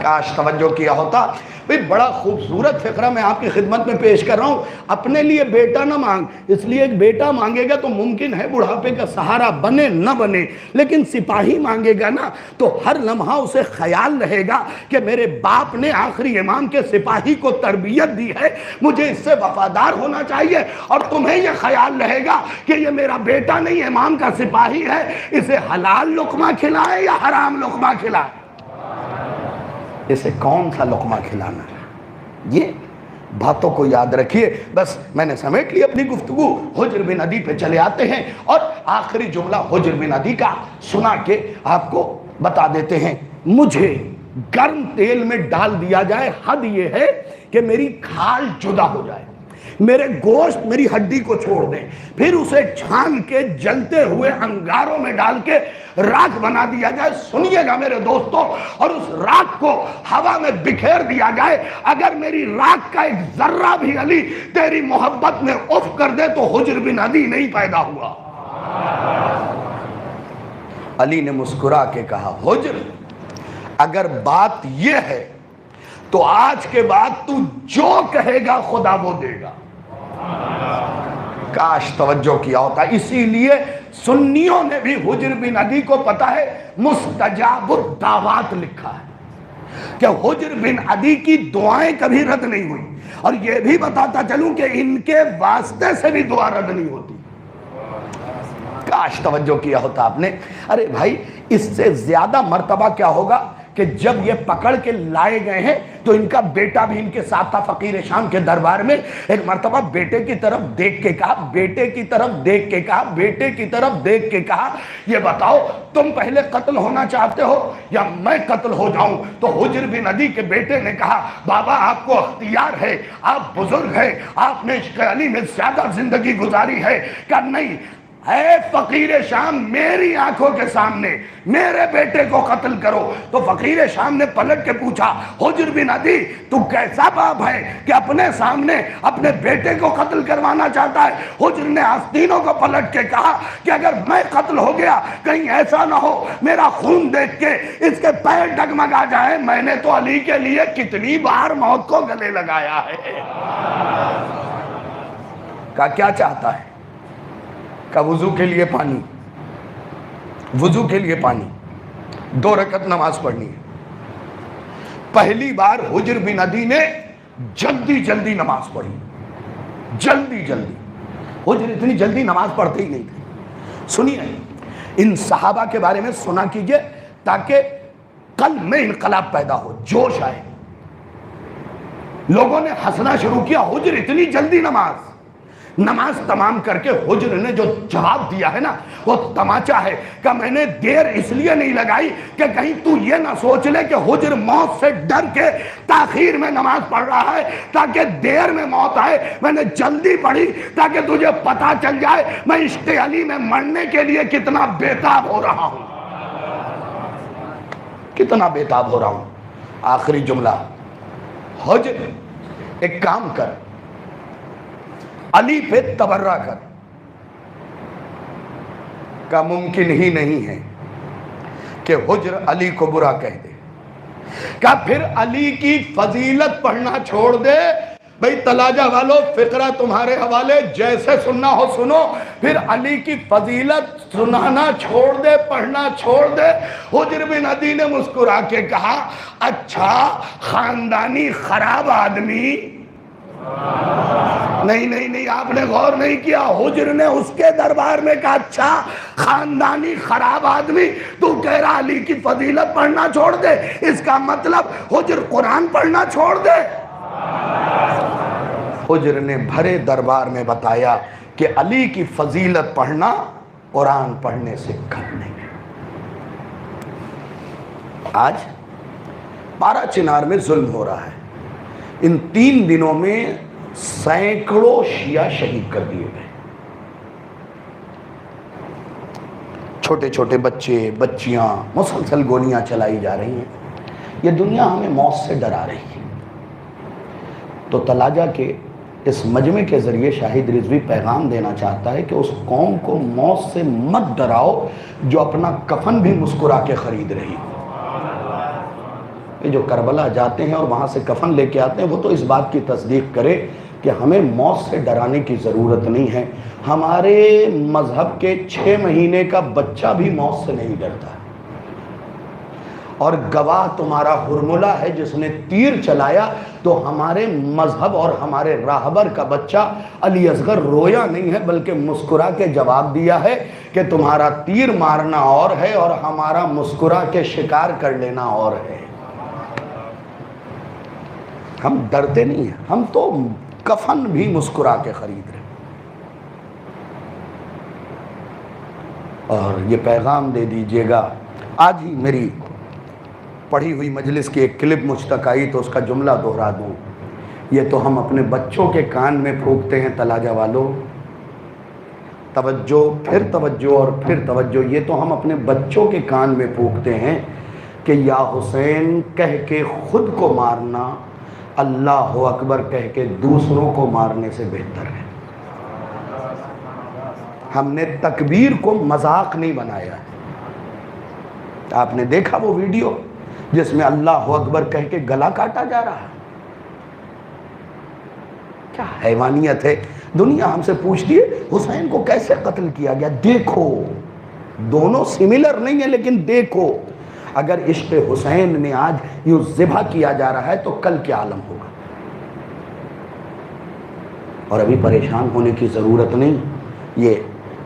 کاش توجہ کیا ہوتا۔ بھئی بڑا خوبصورت فقرہ میں آپ کی خدمت میں پیش کر رہا ہوں۔ اپنے لیے بیٹا نہ مانگ، اس لیے ایک بیٹا مانگے گا تو ممکن ہے بڑھاپے کا سہارا بنے نہ بنے، لیکن سپاہی مانگے گا نا تو ہر لمحہ اسے خیال رہے گا کہ میرے باپ نے آخری امام کے سپاہی کو تربیت دی ہے، مجھے اس سے وفادار ہونا چاہیے۔ اور تمہیں یہ خیال رہے گا کہ یہ میرا بیٹا نہیں، امام کا سپاہی ہے، اسے حلال لقمہ کھلائے یا حرام لقمہ کھلائے، اسے کون سا لقمہ کھلانا ہے۔ یہ باتوں کو یاد رکھیے۔ بس میں نے سمیٹ لی اپنی گفتگو، حجر بن عدی پہ چلے آتے ہیں اور آخری جملہ حجر بن عدی کا سنا کے آپ کو بتا دیتے ہیں۔ مجھے گرم تیل میں ڈال دیا جائے، حد یہ ہے کہ میری کھال جدا ہو جائے، میرے گوشت میری ہڈی کو چھوڑ دیں، پھر اسے چھان کے جلتے ہوئے انگاروں میں ڈال کے راکھ بنا دیا جائے۔ سنیے گا میرے دوستوں، اور اس راکھ کو ہوا میں بکھیر دیا جائے۔ اگر میری راکھ کا ایک ذرہ بھی علی تیری محبت میں اف کر دے تو حجر بن عدی نہیں پیدا ہوا۔ علی نے مسکرا کے کہا حجر، اگر بات یہ ہے تو آج کے بعد تو جو کہے گا خدا وہ دے گا۔ کاش توجہ کیا ہوتا۔ اسی لیے سنیوں نے بھی حجر بن عدی کو پتا ہے مستجاب الدعوات لکھا ہے کہ حجر بن عدی کی دعائیں کبھی رد نہیں ہوئی، اور یہ بھی بتاتا چلوں کہ ان کے واسطے سے بھی دعا رد نہیں ہوتی۔ کاش توجہ کیا ہوتا آپ نے۔ ارے بھائی، اس سے زیادہ مرتبہ کیا ہوگا کہ جب یہ پکڑ کے لائے گئے ہیں تو ان کا بیٹا بھی ان کے ساتھ تھا فقیر شام کے دربار میں۔ ایک مرتبہ بیٹے کی طرف دیکھ کے کہا، بیٹے کی طرف دیکھ کے کہا، بیٹے کی طرف دیکھ کے کہا، یہ بتاؤ تم پہلے قتل ہونا چاہتے ہو یا میں قتل ہو جاؤں؟ تو حجر بن عدی کے بیٹے نے کہا بابا آپ کو اختیار ہے، آپ بزرگ ہیں، آپ نے عشق علی میں زیادہ زندگی گزاری ہے۔ کہا نہیں، اے فقیر شام، میری آنکھوں کے سامنے میرے بیٹے کو قتل کرو۔ تو فقیر شام نے پلٹ کے پوچھا حجر بن عدی تو کیسا باپ ہے کہ اپنے سامنے اپنے بیٹے کو قتل کروانا چاہتا ہے؟ حجر نے آستینوں کو پلٹ کے کہا کہ اگر میں قتل ہو گیا کہیں ایسا نہ ہو میرا خون دیکھ کے اس کے پیر ڈگمگا جائے، میں نے تو علی کے لیے کتنی بار موت کو گلے لگایا ہے۔ کہا کیا چاہتا ہے؟ کہ وضو کے لیے پانی، وضو کے لیے پانی، 2 رکعت نماز پڑھنی ہے۔ پہلی بار حجر بن عدی نے جلدی جلدی نماز پڑھی، جلدی جلدی۔ حجر اتنی جلدی نماز پڑھتے ہی نہیں تھے۔ سنیے، ان صحابہ کے بارے میں سنا کیجئے تاکہ قلب میں انقلاب پیدا ہو، جوش آئے۔ لوگوں نے ہنسنا شروع کیا، حجر اتنی جلدی نماز تمام کر کے حجر نے جو جواب دیا ہے نا وہ تماچا ہے کہ میں نے دیر اس لیے نہیں لگائی کہ کہیں تو یہ نہ سوچ لے کہ حجر موت سے ڈر کے تاخیر میں نماز پڑھ رہا ہے تاکہ دیر میں موت آئے۔ میں نے جلدی پڑھی تاکہ تجھے پتا چل جائے میں عشق علی میں مرنے کے لیے کتنا بیتاب ہو رہا ہوں، کتنا بیتاب ہو رہا ہوں۔ آخری جملہ، حجر ایک کام کر، علی پہ تبرہ کر۔ کا ممکن ہی نہیں ہے کہ حجر علی کو برا کہہ دے۔ کہ پھر علی کی فضیلت پڑھنا چھوڑ دے۔ بھئی تلاجہ والو، فقرہ تمہارے حوالے، جیسے سننا ہو سنو، پھر علی کی فضیلت سنانا چھوڑ دے، پڑھنا چھوڑ دے۔ حجر بن عدی نے مسکرا کے کہا اچھا خاندانی خراب آدمی، نہیں آپ نے غور نہیں کیا۔ حجر نے اس کے دربار میں کہا اچھا خاندانی خراب آدمی، تو کہہ رہا علی کی فضیلت پڑھنا چھوڑ دے، اس کا مطلب حجر قرآن پڑھنا چھوڑ دے۔ حجر نے بھرے دربار میں بتایا کہ علی کی فضیلت پڑھنا قرآن پڑھنے سے کم نہیں ہے۔ آج پارا چنار میں ظلم ہو رہا ہے. ان 3 دنوں میں سینکڑوں شیعہ شہید کر دیے گئے. چھوٹے چھوٹے بچے بچیاں مسلسل گولیاں چلائی جا رہی ہیں. یہ دنیا ہمیں موت سے ڈرا رہی ہے. تو تلاجہ کے اس مجمع کے ذریعے شاہد رضوی پیغام دینا چاہتا ہے کہ اس قوم کو موت سے مت ڈراؤ جو اپنا کفن بھی مسکرا کے خرید رہی ہو. یہ جو کربلا جاتے ہیں اور وہاں سے کفن لے کے آتے ہیں وہ تو اس بات کی تصدیق کرے کہ ہمیں موت سے ڈرانے کی ضرورت نہیں ہے. ہمارے مذہب کے 6 مہینے کا بچہ بھی موت سے نہیں ڈرتا. اور گواہ تمہارا ہرملہ ہے جس نے تیر چلایا تو ہمارے مذہب اور ہمارے راہبر کا بچہ علی اصغر رویا نہیں ہے بلکہ مسکرا کے جواب دیا ہے کہ تمہارا تیر مارنا اور ہے اور ہمارا مسکرا کے شکار کر لینا اور ہے. ہم ڈرتے نہیں ہیں, ہم تو کفن بھی مسکرا کے خرید رہے. اور یہ پیغام دے دیجئے گا. آج ہی میری پڑھی ہوئی مجلس کی ایک کلپ مجھ تک آئی تو اس کا جملہ دہرا دوں. یہ تو ہم اپنے بچوں کے کان میں پھونکتے ہیں تلاجہ والوں. توجہ, پھر توجہ اور پھر توجہ. یہ تو ہم اپنے بچوں کے کان میں پھونکتے ہیں کہ یا حسین کہہ کے خود کو مارنا اللہ اکبر کہہ کے دوسروں کو مارنے سے بہتر ہے. ہم نے تکبیر کو مذاق نہیں بنایا ہے. آپ نے دیکھا وہ ویڈیو جس میں اللہ اکبر کہہ کے گلا کاٹا جا رہا ہے. کیا حیوانیت ہے. دنیا ہم سے پوچھتی ہے حسین کو کیسے قتل کیا گیا. دیکھو, دونوں سملر نہیں ہیں لیکن دیکھو, اگر عشق حسین نے آج یوں ذبح کیا جا رہا ہے تو کل کیا عالم ہوگا. اور ابھی پریشان ہونے کی ضرورت نہیں.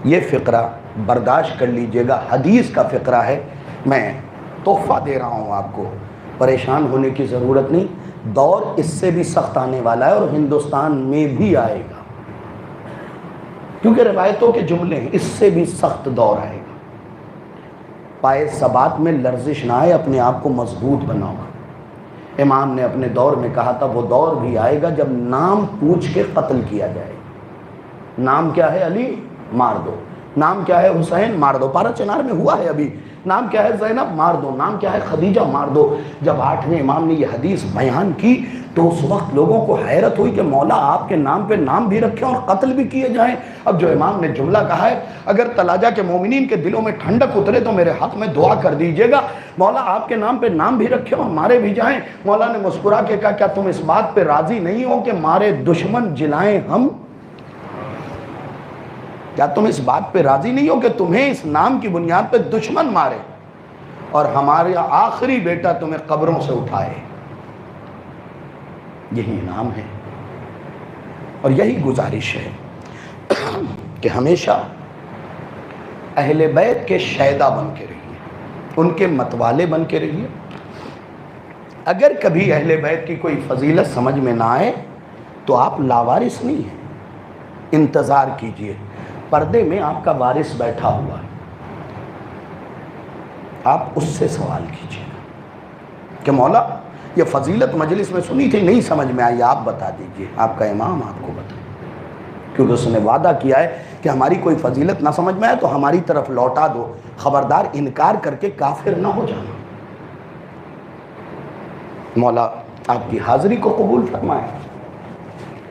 یہ فقرہ برداشت کر لیجئے گا, حدیث کا فقرہ ہے, میں تحفہ دے رہا ہوں آپ کو. پریشان ہونے کی ضرورت نہیں. دور اس سے بھی سخت آنے والا ہے اور ہندوستان میں بھی آئے گا, کیونکہ روایتوں کے جملے ہیں. اس سے بھی سخت دور آئے گا. پائے ثبات میں لرزش نہ آئے, اپنے آپ کو مضبوط بناؤ. امام نے اپنے دور میں کہا تھا وہ دور بھی آئے گا جب نام پوچھ کے قتل کیا جائے. نام کیا ہے علی, مار دو. نام کیا ہے حسین, مار دو. پارا چنار میں ہوا ہے ابھی. نام کیا ہے زینب, مار دو. نام کیا ہے خدیجہ, مار دو. جب 8ویں امام نے یہ حدیث بیان کی تو اس وقت لوگوں کو حیرت ہوئی کہ مولا آپ کے نام پہ نام بھی رکھیں اور قتل بھی کیے جائیں. اب جو امام نے جملہ کہا ہے, اگر تلاجہ کے مومنین کے دلوں میں ٹھنڈک اترے تو میرے حق میں دعا کر دیجئے گا, مولا آپ کے نام پہ نام بھی رکھیں اور مارے بھی جائیں. مولا نے مسکرا کے کہا کیا تم اس بات پہ راضی نہیں ہو کہ مارے دشمن جلائیں ہم. کیا تم اس بات پہ راضی نہیں ہو کہ تمہیں اس نام کی بنیاد پہ دشمن مارے اور ہمارا آخری بیٹا تمہیں قبروں سے اٹھائے. یہی نام ہے اور یہی گزارش ہے کہ ہمیشہ اہل بیت کے شیدا بن کے رہیے, ان کے متوالے بن کے رہیے. اگر کبھی اہل بیت کی کوئی فضیلت سمجھ میں نہ آئے تو آپ لاوارث نہیں ہیں. انتظار کیجئے, پردے میں آپ کا وارث بیٹھا ہوا ہے, آپ اس سے سوال کیجئے کہ مولا یہ فضیلت مجلس میں سنی تھی, نہیں سمجھ میں آئی, آپ بتا دیجئے. آپ کا امام آپ کو بتائے, کیونکہ اس نے وعدہ کیا ہے کہ ہماری کوئی فضیلت نہ سمجھ میں آئے تو ہماری طرف لوٹا دو. خبردار انکار کر کے کافر نہ ہو جانا. مولا آپ کی حاضری کو قبول فرمائے.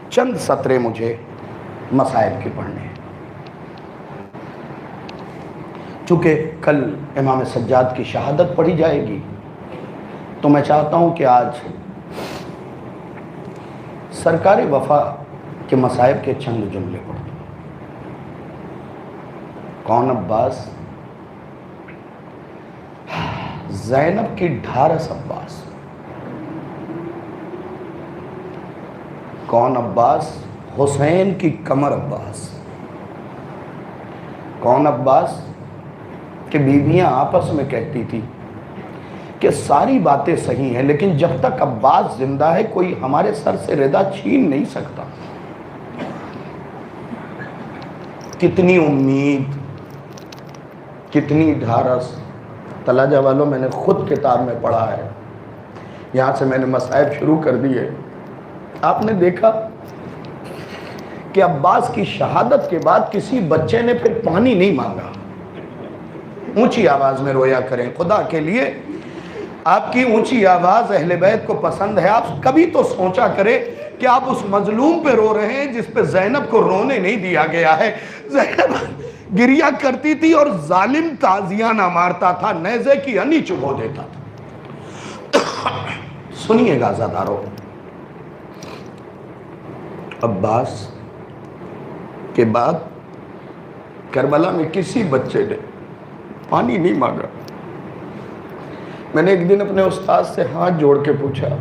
چند سطرے مجھے مصائب کے پڑھنے ہیں. چونکہ کل امام سجاد کی شہادت پڑھی جائے گی تو میں چاہتا ہوں کہ آج سرکار وفا کے مصائب کے چند جملے پڑھ دوں. کون عباس, زینب کی ڈھارس عباس. کون عباس, حسین کی کمر عباس. کون عباس کہ بیویاں آپس میں کہتی تھی کہ ساری باتیں صحیح ہیں لیکن جب تک عباس زندہ ہے کوئی ہمارے سر سے ردا چھین نہیں سکتا. کتنی امید, کتنی ڈھارس, تلاجہ والوں میں نے خود کتاب میں پڑھا ہے، یہاں سے میں نے مصائب شروع کر دیے. آپ نے دیکھا کہ عباس کی شہادت کے بعد کسی بچے نے پھر پانی نہیں مانگا. اونچی آواز میں رویا کریں خدا کے لیے، آپ کی اونچی آواز اہل بیت کو پسند ہے. آپ کبھی تو سوچا کریں کہ آپ اس مظلوم پہ رو رہے ہیں جس پہ زینب کو رونے نہیں دیا گیا ہے. زینب گریا کرتی تھی اور ظالم تعزیہ نہ مارتا تھا، نیزے کی انی چبھو دیتا تھا. سنیے گا عزادارو، عباس کے بعد کربلا میں کسی بچے نے پانی نہیں مانگا. میں نے ایک دن اپنے استاد سے ہاتھ جوڑ کے پوچھا،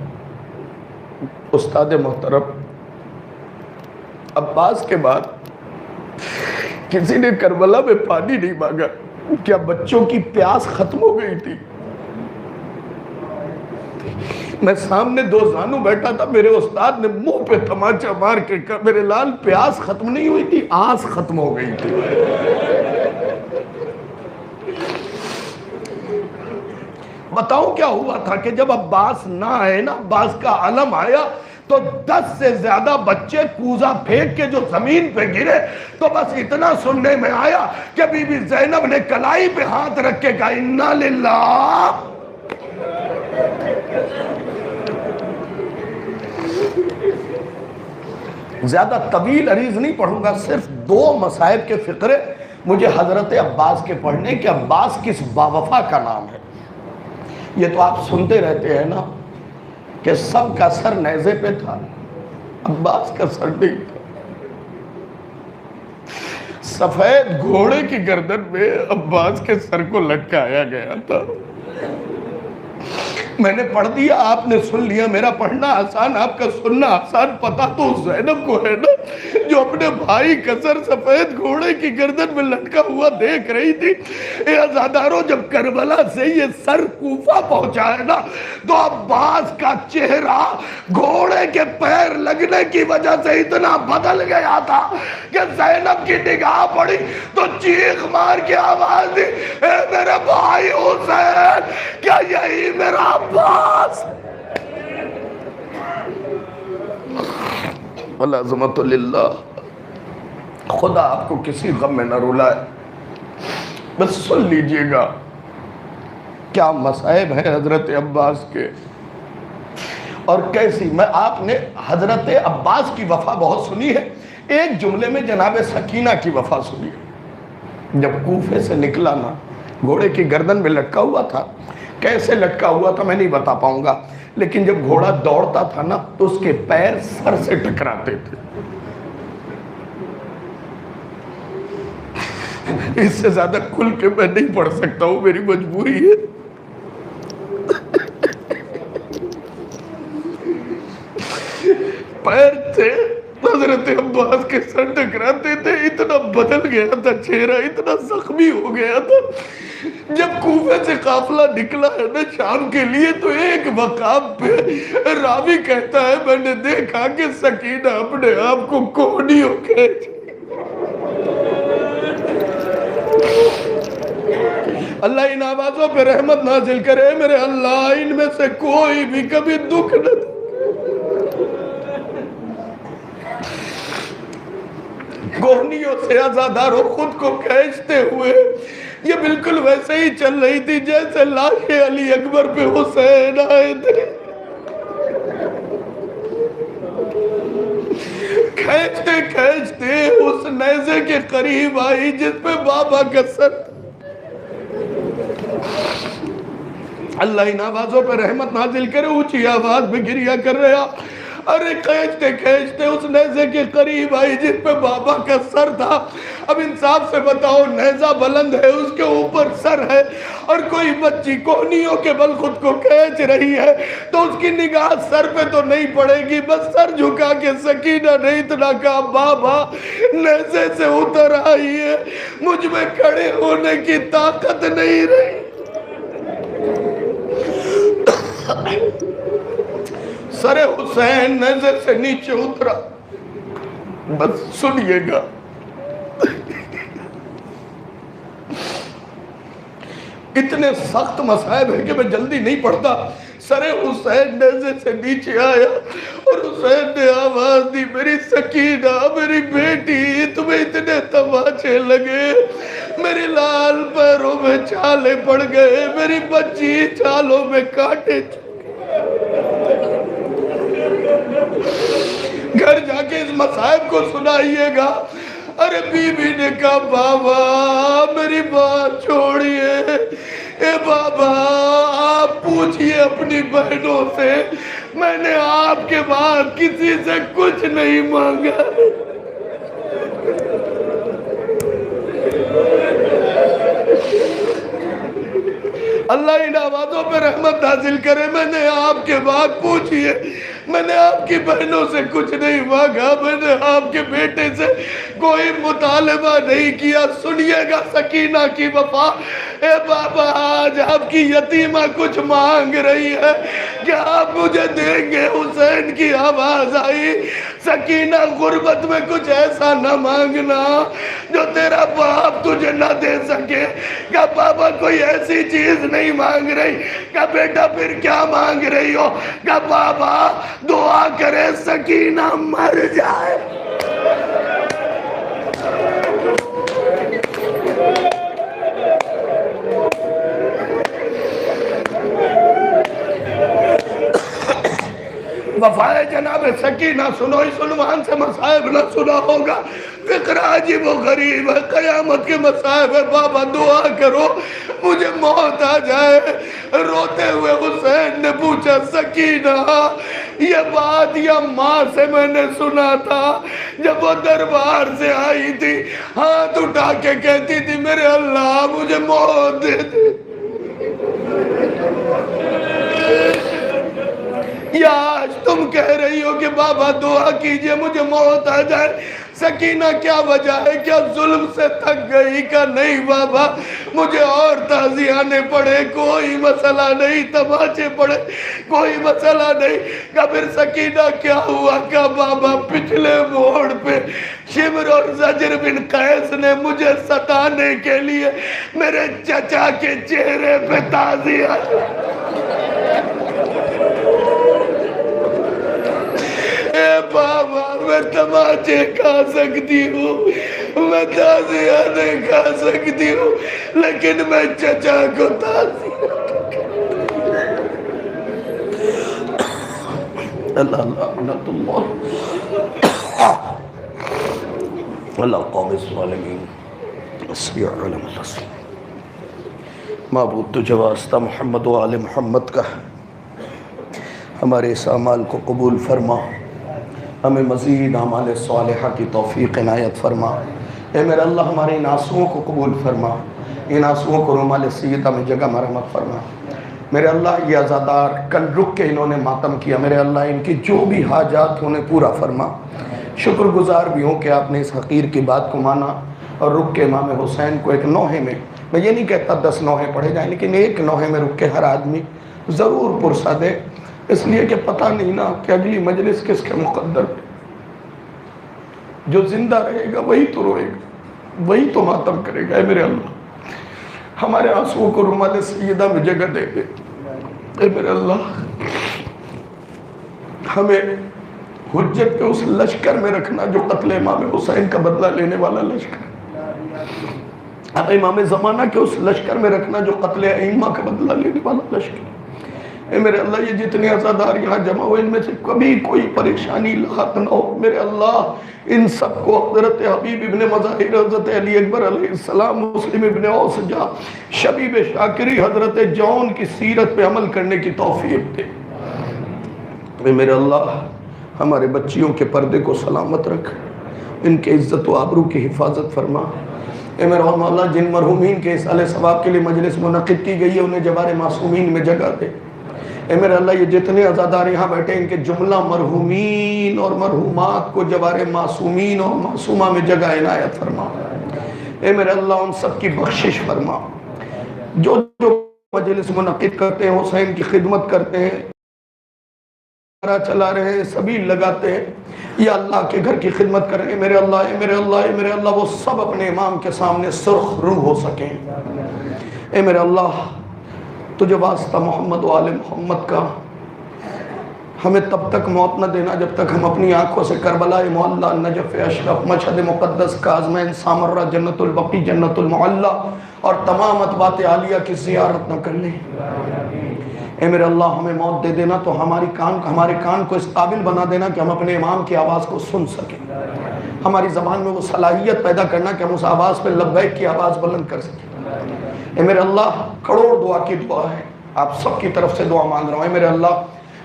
استاد محترم، عباس کے بعد کسی نے کربلا میں پانی نہیں مانگا، کیا بچوں کی پیاس ختم ہو گئی تھی؟ میں سامنے دو زانو بیٹھا تھا، میرے استاد نے منہ پہ تماچا مار کے کہا، میرے لال پیاس ختم نہیں ہوئی تھی، آس ختم ہو گئی تھی. بتاؤں کیا ہوا تھا کہ جب عباس نہ آئے نا، عباس کا علم آیا تو 10 سے زیادہ بچے کوزہ پھینک کے جو زمین پہ گرے. تو بس اتنا سننے میں آیا کہ بی بی زینب نے کلائی پہ ہاتھ رکھ کے کہا انا للہ. زیادہ طویل عریض نہیں پڑھوں گا، صرف 2 مصائب کے فقرے مجھے حضرت عباس کے پڑھنے کہ عباس کس باوفا کا نام ہے. یہ تو آپ سنتے رہتے ہیں نا کہ سب کا سر نیزے پہ تھا، عباس کا سر نہیں تھا. سفید گھوڑے کی گردن میں عباس کے سر کو لٹکایا گیا تھا. میں نے پڑھ دیا، آپ نے سن لیا. میرا پڑھنا آسان، آپ کا سننا آسان. پتا تو زینب کو ہے نا جو اپنے بھائی کا سر سفید گھوڑے کی گردن میں لٹکا ہوا دیکھ رہی تھی. اے عزادارو، جب کربلا سے یہ سر کوفہ پہنچا ہے نا تو عباس کا چہرہ گھوڑے کے پیر لگنے کی وجہ سے اتنا بدل گیا تھا کہ زینب کی نگاہ پڑی تو چیخ مار کے آواز دی، اے میرے بھائی حسین، کیا یہی میرا عباس؟ والعظمت للہ. خدا آپ کو کسی غم میں نہ رلائے. بس سن لیجئے گا کیا مصائب ہیں حضرت عباس کے اور کیسی. میں آپ نے حضرت عباس کی وفا بہت سنی ہے، ایک جملے میں جناب سکینہ کی وفا سنی ہے. جب کوفے سے نکلا نا، گھوڑے کی گردن میں لٹکا ہوا تھا. کیسے لٹکا ہوا تھا میں نہیں بتا پاؤں گا، لیکن جب گھوڑا دوڑتا تھا نا تو اس کے پیر سر سے ٹکراتے تھے. اس سے زیادہ کھل کے میں نہیں پڑھ سکتا ہوں، میری مجبوری ہے. پیر تھے حضرت عباس کے سر ٹکراتے تھے. اتنا بدل گیا تھا چہرہ، اتنا زخمی ہو گیا تھا. جب کوفے سے قافلہ نکلا ہے نا شام کے لیے تو ایک مقام پہ راوی کہتا ہے میں نے دیکھا کہ سکینہ اپنے آپ کو کوہنیوں کھینچ. اللہ ان آوازوں پہ رحمت نازل کرے. میرے اللہ ان میں سے کوئی بھی کبھی دکھ نہ دے. کوہنیوں سے عزاداروں خود کو کھینچتے ہوئے یہ بالکل ویسے ہی چل رہی تھی جیسے لاش علی اکبر پہ حسین آئے تھے. کھینچتے کھینچتے اس نیزے کے قریب آئی جس پہ بابا کا سر. اللہ ان آوازوں پہ رحمت نازل کرے. اونچی آواز میں گریہ کر رہا. ارے کھینچتے کھینچتے اس نیزے کے قریب آئی جس پہ بابا کا سر تھا. اب انصاف سے بتاؤ، نیزہ بلند ہے، اس کے اوپر سر ہے اور کوئی بچی کوہنیوں کے بل خود کو کھینچ رہی ہے تو اس کی نگاہ سر پہ تو نہیں پڑے گی. بس سر جھکا کے سکینہ نے اتنا کہا بابا نیزے سے اتر آئی ہے، مجھ میں کھڑے ہونے کی طاقت نہیں رہی. سر حسین نیزے سے نیچے اترا. بس سنیے گا. اتنے سخت مصائب ہیں کہ میں جلدی نہیں پڑھتا۔ سر حسین نیزے سے نیچے آیا اور حسین نے آواز دی، میری سکینہ، میری بیٹی، تمہیں اتنے تماچے لگے، میری لال پیروں میں چھالے پڑ گئے، میری بچی چھالوں میں کانٹے گھر جا کے اس مصائب کو سنائیے گا۔ ارے بی بی نے کہا بابا میری بات چھوڑیے، اے بابا آپ پوچھئے اپنی بہنوں سے، میں نے آپ کے بعد کسی سے کچھ نہیں مانگا۔ اللہ ان آوازوں پہ رحمت نازل کرے۔ میں نے آپ کے بعد پوچھئے، میں نے آپ کی بہنوں سے کچھ نہیں مانگا، میں نے آپ کے بیٹے سے کوئی مطالبہ نہیں کیا۔ سنیے گا سکینہ کی وفا، اے بابا آج آپ کی یتیمہ کچھ مانگ رہی ہے، کیا آپ مجھے دیں گے؟ حسین کی آواز آئی، سکینہ غربت میں کچھ ایسا نہ مانگنا جو تیرا باپ تجھے نہ دے سکے۔ کہا بابا کوئی ایسی چیز نہیں مانگ رہی۔ کہا بیٹا پھر کیا مانگ رہی ہو؟ کہا بابا دعا کرے سکینہ مر جائے۔ وفائے جناب سکینہ سنو، اس عنوان سے مصائب نہ سنا ہوگا۔ فکر عجیب و غریب ہے، قیامت کے مصائب ہے۔ بابا دعا کرو مجھے موت آ جائے۔ روتے ہوئے حسین نے پوچھا سکینہ یہ بات یا ماں سے میں نے سنا تھا جب وہ دربار سے آئی تھی، ہاتھ اٹھا کے کہتی تھی میرے اللہ مجھے موت دے دے، یا آج تم کہہ رہی ہو کہ بابا دعا کیجئے مجھے موت آ جائے؟ سکینہ کیا وجہ ہے؟ کیا ظلم سے تھک گئی؟ کہ نہیں بابا مجھے اور تعزیانے پڑے، کوئی مسئلہ نہیں، تماچے پڑے کوئی مسئلہ نہیں۔ کہ پھر سکینہ کیا ہوا؟ کہ بابا پچھلے موڑ پہ شمر اور زجر بن قیس نے مجھے ستانے کے لیے میرے چچا کے چہرے پہ تعزیہ، اے بابا میں تماچے کھا سکتی ہوں، میں تعزیہ نہیں کھا سکتی ہوں، لیکن میں چچا کو تعزیہ۔ اللہ لعنت اللہ اللہ قوم الظالمین صلی علیہ وسلم۔ معبود تجھے واسطہ محمد و آل محمد کا ہمارے اس اعمال کو قبول فرما، ہمیں مزید اعمال صالحہ کی توفیق عنایت فرما۔ اے میرے اللہ ہمارے ان آنسوؤں کو قبول فرما، ان آنسوؤں کو رومال سیدہ میں جگہ مرحمت فرما۔ میرے اللہ یہ عزادار کل رک کے انہوں نے ماتم کیا، میرے اللہ ان کی جو بھی حاجات انہیں پورا فرما۔ شکر گزار بھی ہوں کہ آپ نے اس حقیر کی بات کو مانا اور رک کے امام حسین کو ایک نوحے میں، میں یہ نہیں کہتا 10 نوحے پڑھے جائیں، لیکن ایک نوحے میں رک کے ہر آدمی ضرور پرسہ دے، اس لیے کہ پتہ نہیں نا کہ اگلی مجلس کس کے مقدر پہ، جو زندہ رہے گا وہی تو روئے گا، وہی تو ماتم کرے گا۔ اے میرے اللہ ہمارے آنسوؤں کو رومال سیدہ میں جگہ دے دے۔ اے میرے اللہ ہمیں حجت کے اس لشکر میں رکھنا جو قتل امام حسین کا بدلہ لینے والا لشکر، اب امام زمانہ کے اس لشکر میں رکھنا جو قتل ائمہ کا بدلہ لینے والا لشکر۔ اے میرے اللہ یہ جتنے عزادار یہاں جمع ہوئے ان میں سے کبھی کوئی پریشانی لاحق نہ ہو، میرے اللہ ان سب کو حضرت حبیب ابن مظاہر، حضرت علی اکبر علیہ السلام، مسلم ابن اوسجا، شبیب شاکری، حضرت جون کی سیرت پہ عمل کرنے کی توفیق دے۔ اے میرے اللہ ہمارے بچیوں کے پردے کو سلامت رکھ، ان کے عزت و آبرو کی حفاظت فرما۔ اے میرے اللہ جن مرحومین کے اصالِ ثواب کے لیے مجلس منعقد کی گئی ہے انہیں جوار معصومین میں جگہ دے۔ اے میرے اللہ یہ جتنے عزادار یہاں بیٹھے ان کے جملہ مرحومین اور مرحومات کو جوار معصومین اور معصومہ میں جگہ عنایت فرما۔ اے میرے اللہ ان سب کی بخشش فرما، جو مجلس منعقد کرتے ہیں، حسین کی خدمت کرتے ہیں، چلا رہے ہیں، سبھی لگاتے ہیں، یا اللہ کے گھر کی خدمت کریں گے، میرے اللہ اے میرے اللہ اے میرے اللہ وہ سب اپنے امام کے سامنے سرخ روح ہو سکیں۔ اے میرے اللہ تجھے واسطہ محمد و آل محمد کا، ہمیں تب تک موت نہ دینا جب تک ہم اپنی آنکھوں سے کربلا معلیٰ، نجف اشرف، مشہد مقدس، کاظمین، سامرہ، جنت البقیع، جنت المعلیٰ اور تمام اطباط عالیہ کی زیارت نہ کر لیں۔ اے میرے اللہ ہمیں موت دے دینا تو ہمارے کان کو اس قابل بنا دینا کہ ہم اپنے امام کی آواز کو سن سکیں، ہماری زبان میں وہ صلاحیت پیدا کرنا کہ ہم اس آواز پہ لبیک کی آواز بلند کر سکیں۔ اے میرے اللہ کروڑ دعا کی دعا ہے، آپ سب کی طرف سے دعا مانگ رہا ہوں۔ اے میرے اللہ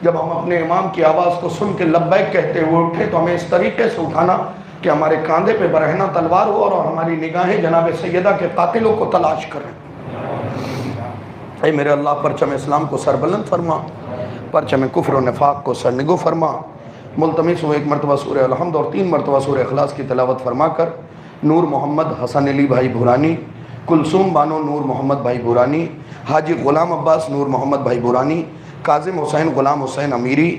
جب ہم اپنے امام کی آواز کو سن کے لبیک کہتے ہوئے اٹھے تو ہمیں اس طریقے سے اٹھانا کہ ہمارے کاندھے پہ برہنہ تلوار ہو اور ہماری نگاہیں جناب سیدہ کے قاتلوں کو تلاش کریں۔ اے میرے اللہ پرچم اسلام کو سربلند فرما، پرچم کفر و نفاق کو سرنگو فرما۔ ملتمس ہو ایک مرتبہ سورہ الحمد اور 3 مرتبہ سورہ اخلاص کی تلاوت فرما کر نور محمد حسن علی بھائی بھورانی، کلثوم بانو نور محمد بھائی بھورانی، حاجی غلام عباس نور محمد بھائی بھورانی، کاظم حسین غلام حسین امیری،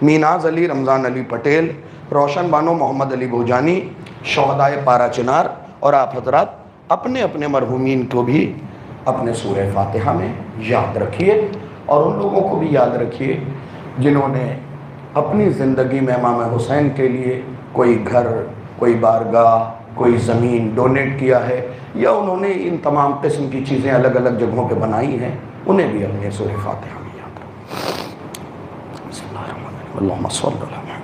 میناز علی رمضان علی پٹیل، روشن بانو محمد علی بھوجانی، شہدائے پارا چنار اور آپ حضرات اپنے اپنے مرحومین کو بھی اپنے سورہ فاتحہ میں یاد رکھیے اور ان لوگوں کو بھی یاد رکھیے جنہوں نے اپنی زندگی میں امام حسین کے لیے کوئی گھر، کوئی بارگاہ، کوئی زمین ڈونیٹ کیا ہے یا انہوں نے ان تمام قسم کی چیزیں الگ الگ جگہوں پہ بنائی ہیں، انہیں بھی اپنے سورہ فاتحہ میں یاد رکھیں۔ بسم اللہ الرحمن الرحیم، اللہم صل علی محمد۔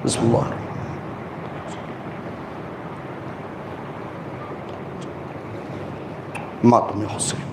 بسم اللہ ماتم حسین۔